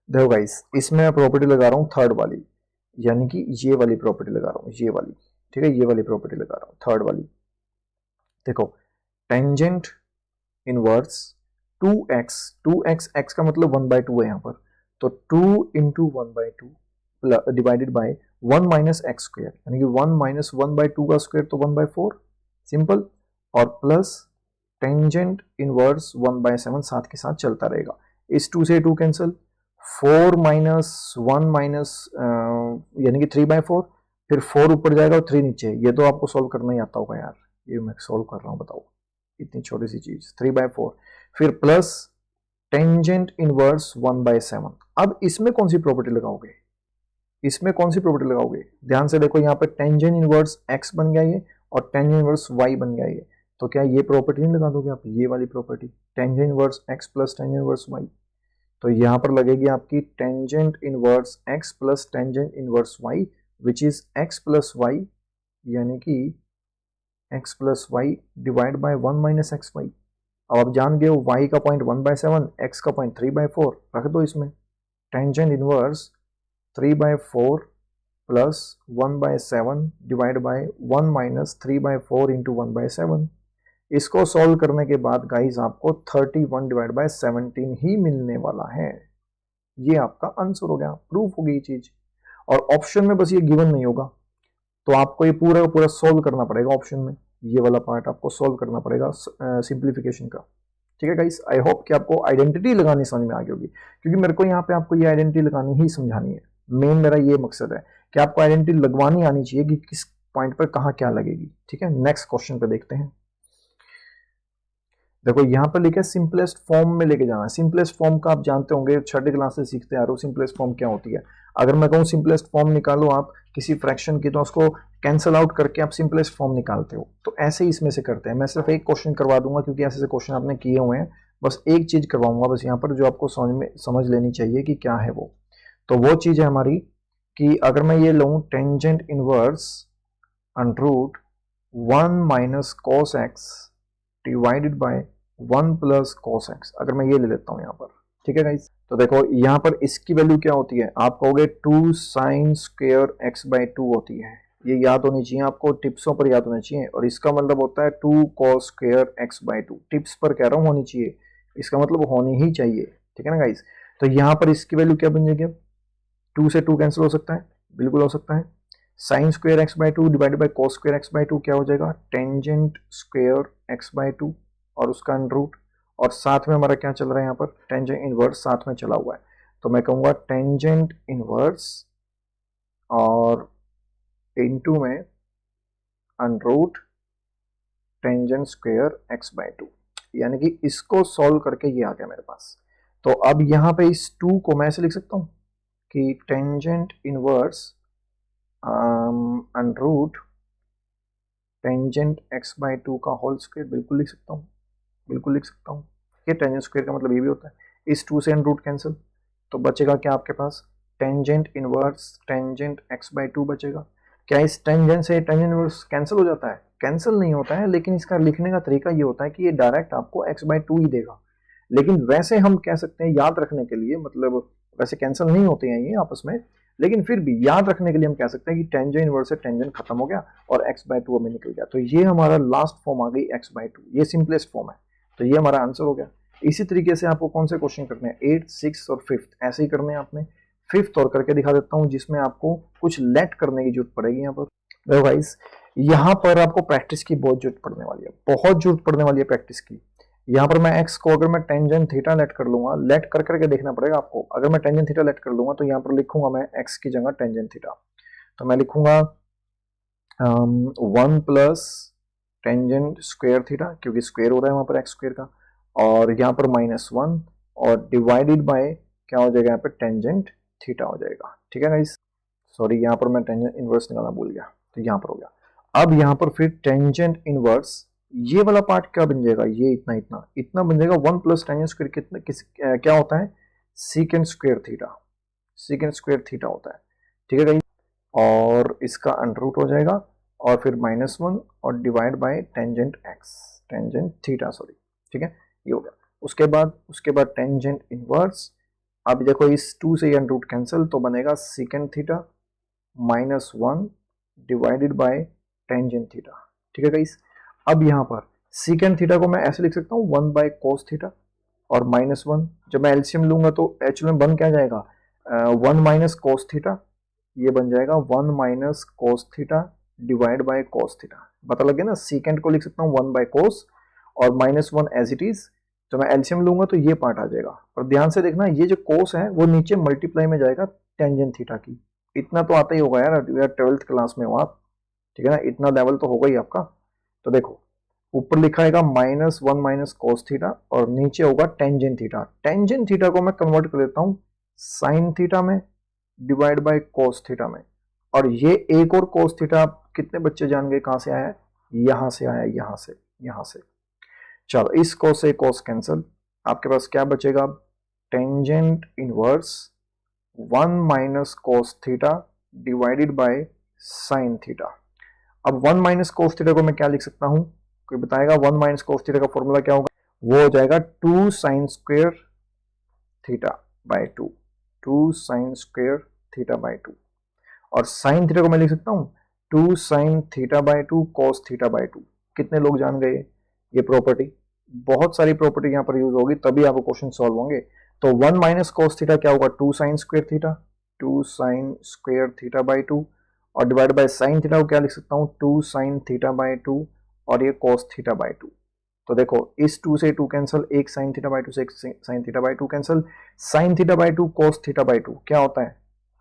देखो गाइस, इसमें मैं प्रॉपर्टी लगा रहा हूँ थर्ड वाली, यानी कि ये वाली प्रॉपर्टी लगा रहा हूँ, ये वाली, ठीक है, ये वाली प्रॉपर्टी लगा रहा हूँ, थर्ड वाली। देखो, tangent inverse 2x, 2x, x का मतलब 1/2 है यहाँ पर, तो 2 into 1/2 divided by 1 minus x square, यानी कि 1 माइनस 1/2 का स्क्वायर तो 1/4, सिंपल, और प्लस टेंजेंट इनवर्स 1/7 साथ के साथ चलता रहेगा। इस 2 से 2 कैंसिल, 4 माइनस 1 माइनस यानी कि 3/4, फिर 4 ऊपर जाएगा और 3 नीचे। ये तो आपको सॉल्व करना ही आता होगा यार, ये मैं सॉल्व कर रहा हूँ, बताओ इतनी छोटी सी चीज, 3/4, फिर प्लस टेंजेंट इनवर्स 1/7। अब इसमें कौन सी प्रॉपर्टी लगाओगे, इसमें कौन सी प्रॉपर्टी लगाओगे, ध्यान से देखो, यहाँ पे टेंजेंट इनवर्स x बन गया ये, और टेंजेंट इनवर्स y बन गया ये। तो क्या ये प्रॉपर्टी नहीं लगा दोगे आप, ये वाली property, tangent inverse x plus tangent inverse y। तो यहाँ पर लगेगी आपकी tangent inverse x plus tangent inverse y, which is x plus y, यानी कि x plus y divide by 1 minus x y. अब आप जान गए हो y का पॉइंट 1/7, x का पॉइंट 3/4, रख दो इसमें। Tangent inverse 3/4 plus 1/7 divide by 1 minus 3/4 into 1/7। इसको सॉल्व करने के बाद गाइज आपको 31 डिवाइड बाय 17 ही मिलने वाला है। ये आपका आंसर हो गया, प्रूफ हो गई ये चीज। और ऑप्शन में बस ये गिवन नहीं होगा, तो आपको ये पूरा का पूरा सॉल्व करना पड़ेगा ऑप्शन में, ये वाला पार्ट आपको सॉल्व करना पड़ेगा सिंप्लीफिकेशन का, ठीक है गाइस। आई होप कि आपको आइडेंटिटी लगानी समझ में आ गई होगी, क्योंकि मेरे को यहाँ पे आपको ये आइडेंटिटी लगानी ही समझानी है। मेन मेरा ये मकसद है कि आपको आइडेंटिटी लगवानी आनी चाहिए कि किस पॉइंट पर कहाँ क्या लगेगी, ठीक है। नेक्स्ट क्वेश्चन पे देखते हैं। देखो यहाँ पर लिखा है सिंपलेस्ट फॉर्म में लेके जाना है। सिंपलेस्ट फॉर्म का आप जानते होंगे, छठी क्लास से सीखते आ रहे हो सिंपलेस्ट फॉर्म क्या होती है। अगर मैं कहूँ सिंपलेस्ट फॉर्म निकालो आप किसी फ्रैक्शन की, तो उसको कैंसिल आउट करके आप सिंपलेस्ट फॉर्म निकालते हो। तो ऐसे ही इसमें से करते हैं। मैं सिर्फ एक क्वेश्चन करवा दूंगा क्योंकि ऐसे क्वेश्चन आपने किए हुए हैं, बस एक चीज करवाऊंगा बस यहाँ पर, जो आपको समझ लेनी चाहिए कि क्या है वो। तो वो चीज है हमारी कि अगर मैं ये लूँ tangent inverse under root 1 minus cos x divided by 1 plus cos x, अगर मैं ये ले लेता हूं यहाँ पर, ठीक है गाइस। तो देखो यहाँ पर इसकी वैल्यू क्या होती है, आप कहोगे 2 साइन स्क्वायर x/2 होती है। ये याद होनी चाहिए आपको, टिप्सों पर याद होना चाहिए। और इसका मतलब होता है 2 cos स्क्वायर x/2, टिप्स पर कह रहा हूँ होनी चाहिए, इसका मतलब होनी ही चाहिए, ठीक है ना गाइस। तो यहाँ पर इसकी वैल्यू क्या बन जाएगी, 2 से 2 कैंसिल हो सकता है, बिल्कुल हो सकता है। Sine square x/2 divided by cos square x/2 क्या हो जाएगा, टेंजेंट स्क्वायर x/2 और उसका अंडरूट, और साथ में हमारा क्या चल रहा है यहाँ पर, टेंजेंट इनवर्स साथ में चला हुआ है। तो मैं कहूँगा टेंजेंट इनवर्स और इनटू में अंडरूट टेंजेंट स्क्वायर x/2, यानी कि इसको सॉल्व करके ये आ गया मेरे पास। तो अब यहाँ पे इस 2 को मैं ऐसे लिख सकता हूँ कि tangent inverse under root tangent x/2 का होल स्क्वायर, बिल्कुल लिख सकता हूँ, बिल्कुल लिख सकता हूँ। ये टेंजेंट स्क्वायर का मतलब ये भी होता है। इस 2 से अंडरूट कैंसिल, तो बचेगा क्या आपके पास, टेंजेंट इनवर्स टेंजेंट x/2 बचेगा। क्या इस टेंजेंट से टेंजेंट इनवर्स कैंसिल हो जाता है, कैंसिल नहीं होता है, लेकिन इसका लिखने का तरीका ये होता है कि ये डायरेक्ट आपको x/2 ही देगा। लेकिन वैसे हम कह सकते हैं याद रखने के लिए, मतलब वैसे कैंसिल नहीं होते हैं ये आपस में, लेकिन फिर भी याद रखने के लिए हम कह सकते हैं कि टेंजेंट इनवर्स से टेंजेंट खत्म हो गया और x/2 हमें निकल गया। तो ये हमारा लास्ट फॉर्म आ गई x/2, ये सिंपलेस्ट फॉर्म है। तो ये हमारा आंसर हो गया। इसी तरीके से आपको कौन से क्वेश्चन करने हैं, 8, 6 और 5th ऐसे ही करने हैं आपने। 5th और करके दिखा देता हूं, जिसमें आपको कुछ लेट करने की जरूरत पड़ेगी यहाँ पर। देखो गाइस, यहाँ पर आपको प्रैक्टिस की बहुत जरूरत पड़ने वाली है, बहुत जरूरत पड़ने वाली है प्रैक्टिस की। यहाँ पर मैं x को अगर मैं टेंजेंट थीटा लेट कर लूंगा, लेट कर करके देखना पड़ेगा आपको। अगर मैं टेंजेंट थीटा लेट कर लूंगा तो यहाँ पर लिखूंगा मैं x की जगह टेंजेंट थीटा, तो मैं लिखूंगा 1 प्लस टेंजेंट स्क्वायर थीटा, क्योंकि स्क्वायर हो रहा है वहां पर x स्क्वायर का, और यहाँ पर -1 और डिवाइडेड बाय क्या हो जाएगा यहाँ पे टेंजेंट थीटा हो जाएगा। ठीक है गाइस, सॉरी यहाँ पर मैं टेंजेंट इनवर्स निकालना भूल गया, तो यहाँ पर हो गया। अब यहाँ पर फिर टेंजेंट इनवर्स, ये वाला पार्ट क्या बन जाएगा, ये इतना इतना इतना बन जाएगा 1 प्लस टेंजेंट स्क्वायर कितना क्या होता है, secant square theta, secant square theta होता है। ठीक है गाइस, और इसका अंडर रूट हो जाएगा और फिर -1 और divide by tangent x, tangent theta sorry. ठीक है, ये हो गया। उसके बाद टेंजेंट इनवर्स, अब देखो इस 2 से ये अंडर रूट कैंसिल, तो बनेगा secant theta -1 divided by tangent theta. ठीक है गाइस, अब यहाँ पर सीकेंट थीटा को मैं ऐसे लिख सकता हूँ 1 बाय कोस थीटा और -1, जब मैं एलसीएम लूंगा तो एक्चुअली में बन क्या जाएगा 1 माइनस कोस थीटा, ये बन जाएगा 1 minus cos theta divide by cos theta. पता लग गया ना, सीकेंट को लिख सकता हूँ 1 बाय कोस और -1 एज इट इज, तो मैं एलसीएम लूंगा तो ये पार्ट आ जाएगा। और ध्यान से देखना ये जो कोस है वो नीचे मल्टीप्लाई में जाएगा टेंजेंट थीटा की, इतना तो आता ही होगा यार 12th क्लास में हो आप। ठीक है ना, इतना लेवल तो होगा ही आपका। तो देखो ऊपर लिखा है -1 माइनस कोस थीटा और नीचे होगा टेंजेंट थीटा। टेंजेंट थीटा को मैं कन्वर्ट कर देता हूँ साइन थीटा में डिवाइड बाय कोस थीटा में, और ये एक और कोस थीटा कितने बच्चे जान गए कहां से आया है, यहां से आया, यहां से। चलो इस कोस से कोस कैंसिल, आपके पास क्या बचेगा, tangent inverse 1 minus cos theta divided by sine theta. अब 1 माइनस कोस थीटा को मैं क्या लिख सकता हूं, कोई बताएगा 1 माइनस कोस थीटा का फॉर्मूला क्या होगा, वो हो जाएगा 2 sine square theta by 2 sine square theta by 2, और साइन थीटा को मैं लिख सकता हूं 2 sine theta by 2 cos theta by 2। कितने लोग जान गए ये प्रॉपर्टी, बहुत सारी प्रॉपर्टी यहां पर यूज होगी तभी आपको क्वेश्चन सॉल्व होंगे। तो 1 माइनस कॉस थीटा क्या होगा 2 sine square theta, 2 sine square theta by 2, और डिवाइड बाय साइन थीटा को क्या लिख सकता हूं 2 साइन थीटा बाय 2 और ये कॉस थीटा बाय 2। तो देखो इस 2 से 2 कैंसिल, एक साइन थीटा बाय 2 से एक sine theta by 2 cancel, sine theta by 2 cos theta by 2 क्या होता है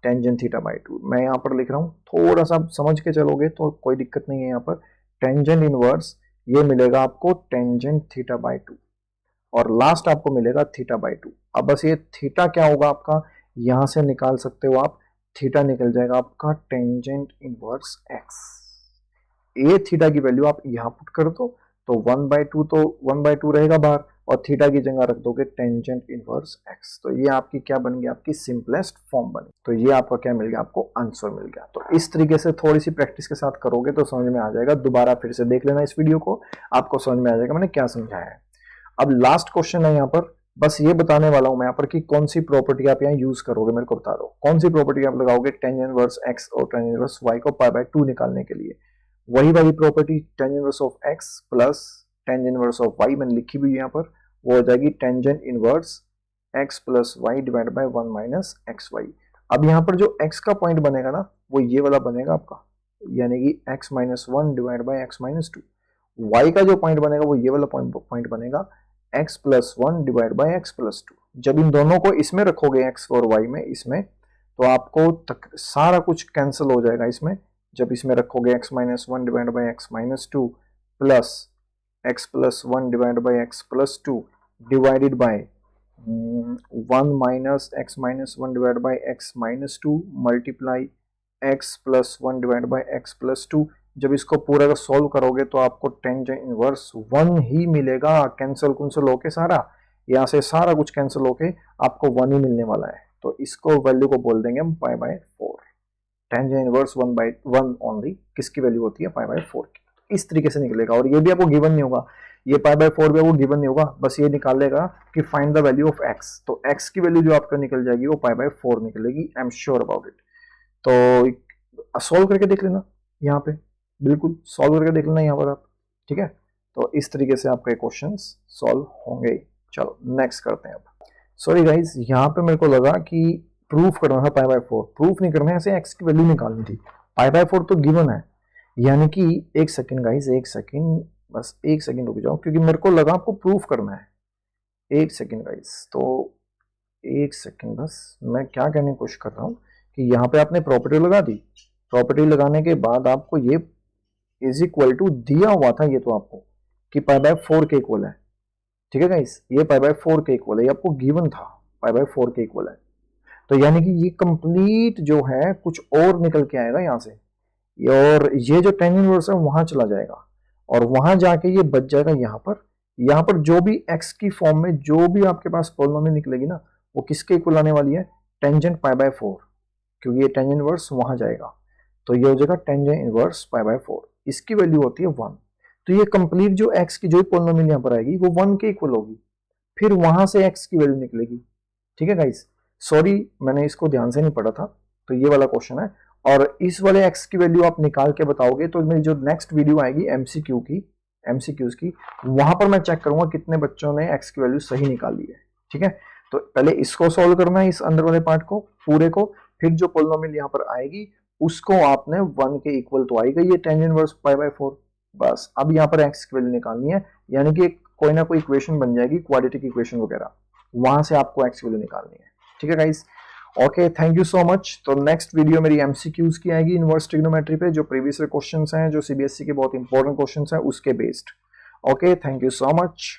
टेंजेंट थीटा बाय 2। मैं यहाँ पर लिख रहा हूँ, थोड़ा सा समझ के चलोगे तो कोई दिक्कत नहीं है। यहाँ पर टेंजेंट इनवर्स ये मिलेगा आपको टेंजेंट थीटा बाय 2 और लास्ट आपको मिलेगा थीटा बाय 2। अब बस ये थीटा क्या होगा आपका, यहां से निकाल सकते हो आप, थीटा निकल जाएगा आपका टेंजेंट इनवर्स एक्स। ए थीटा की वैल्यू आप यहां पुट कर दो तो 1/2 तो 1/2 रहेगा बाहर, और थीटा की जगह रख दोगे टेंजेंट इनवर्स एक्स। तो ये आपकी क्या बन गई, आपकी सिंपलेस्ट फॉर्म बनी। तो ये आपका क्या मिल गया, आपको आंसर मिल गया। तो इस तरीके से थोड़ी सी प्रैक्टिस के साथ करोगे तो समझ में आ जाएगा। दोबारा फिर से देख लेना इस वीडियो को, आपको समझ में आ जाएगा मैंने क्या समझाया है। अब लास्ट क्वेश्चन है यहाँ पर, बस ये बताने वाला हूं मैं यहाँ पर कि कौन सी प्रॉपर्टी आप यहाँ यूज करोगे, मेरे को बता दो कौन सी प्रॉपर्टी आप लगाओगे टेंजेंट इनवर्स एक्स और टेंजेंट इनवर्स वाई को π/2 निकालने के लिए। वही वाली property tangent inverse of x plus tangent inverse of y मैंने लिखी हुई है यहाँ पर, वो हो जाएगी tangent inverse x plus y divide by 1 minus x y. अब यहाँ पर जो एक्स का पॉइंट बनेगा ना वो ये वाला बनेगा आपका, यानी कि x minus 1 divide by x minus 2। Y का जो पॉइंट बनेगा वो ये वाला पॉइंट बनेगा x plus 1 divide by x plus 2। जब इन दोनों को इसमें रखोगे x और y में इसमें, तो आपको सारा कुछ कैंसिल हो जाएगा इसमें। जब इसमें रखोगे x minus 1 divide by x minus 2 plus x plus 1 divide by x plus 2 divided by 1 minus x minus 1 divide by x minus 2 multiply x plus 1 divide by x plus 2। जब इसको पूरा का सॉल्व करोगे तो आपको टेंजेंट इनवर्स 1 ही मिलेगा। Cancel कुंसल होके सारा, यहाँ से सारा कुछ कैंसिल होके आपको 1 ही मिलने वाला है। तो इसको वैल्यू को बोल देंगे हम π/4। टेंजेंट इनवर्स 1/1 ओनली किसकी वैल्यू होती है π/4 की। इस तरीके से निकलेगा, और ये भी आपको गिवन नहीं होगा, ये π/4 भी आपको गिवन नहीं होगा, बस ये निकाल लेगा कि find the value of x। तो x की वैल्यू जो आपका निकल जाएगी वो π/4 निकलेगी, I am sure about it. तो सॉल्व करके देख लेना, यहाँ पे बिल्कुल सॉल्व करके देख लेना यहाँ पर आप, ठीक है। तो इस तरीके से आपके क्वेश्चंस सॉल्व होंगे। चलो नेक्स्ट करते हैं अब। सॉरी गाइज, यहाँ पे मेरे को लगा कि प्रूफ करना था π/4, प्रूफ नहीं करना है, ऐसे x की वैल्यू निकालनी थी। π/4 तो गिवन है, यानी कि एक सेकंड गाइज, एक सेकंड, बस एक सेकंड रुक जाओ, क्योंकि मेरे को लगा आपको प्रूफ करना है। एक सेकंड गाइज, तो एक सेकंड बस, मैं क्या कहने की कोशिश कर रहा हूँ कि यहाँ पे आपने प्रॉपर्टी लगा दी, प्रॉपर्टी लगाने के बाद आपको ये इज इक्वल टू दिया हुआ था, ये तो आपको कि π/4 के इक्वल है, ठीक है गाइस, ये पाई बाय 4 के इक्वल है, ये आपको गिवन था, पाई बाय 4 के इक्वल है। तो यानी कि ये कंप्लीट जो है कुछ और निकल के आएगा यहाँ से, और ये जो टेन इनवर्स है वहां चला जाएगा और वहां जाके ये बच जाएगा यहाँ पर। यहाँ पर जो भी x की फॉर्म में जो भी आपके पास पॉलिनोमियल निकलेगी ना, वो किसके इक्वल आने वाली है, टेंजेंट पाई बाय 4, क्योंकि ये टेंजेंट इनवर्स वहां जाएगा। तो ये हो जाएगा टेंजेंट इनवर्स पाई बाय 4, इसकी वैल्यू होती है 1। तो ये कंप्लीट जो x की जो पॉलिनोमियल यहाँ पर आएगी वो 1 के इक्वल होगी, फिर वहां से x की वैल्यू निकलेगी। ठीक है गाइस, सॉरी मैंने इसको ध्यान से नहीं पढ़ा था, तो ये वाला क्वेश्चन है। और इस वाले x की वैल्यू आप निकाल के बताओगे तो मेरी जो नेक्स्ट वीडियो आएगी एमसीक्यू की, एमसीक्यूज की, वहां पर मैं चेक करूंगा कितने बच्चों ने x की वैल्यू सही निकाली है। ठीक है, तो पहले इसको सॉल्व करना है, इस अंदर वाले पार्ट को पूरे को, फिर जो पॉलिनोमियल यहाँ पर आएगी उसको आपने 1 के इक्वल तो आएगा ये tan इनवर्स पाई बाय 4, बस अब यहाँ पर x की वैल्यू निकालनी है, यानी कि कोई ना कोई इक्वेशन बन जाएगी, क्वाड्रेटिक इक्वेशन वगैरह, वहां से आपको x की वैल्यू निकालनी है। ठीक है guys, okay, thank you so much. तो नेक्स्ट वीडियो मेरी एमसीक्यूज की आएगी इनवर्स ट्रिग्नोमेट्री पे, जो प्रीवियस क्वेश्चंस हैं, जो सीबीएसई के बहुत इंपॉर्टेंट क्वेश्चंस हैं उसके based. Okay, thank you so much.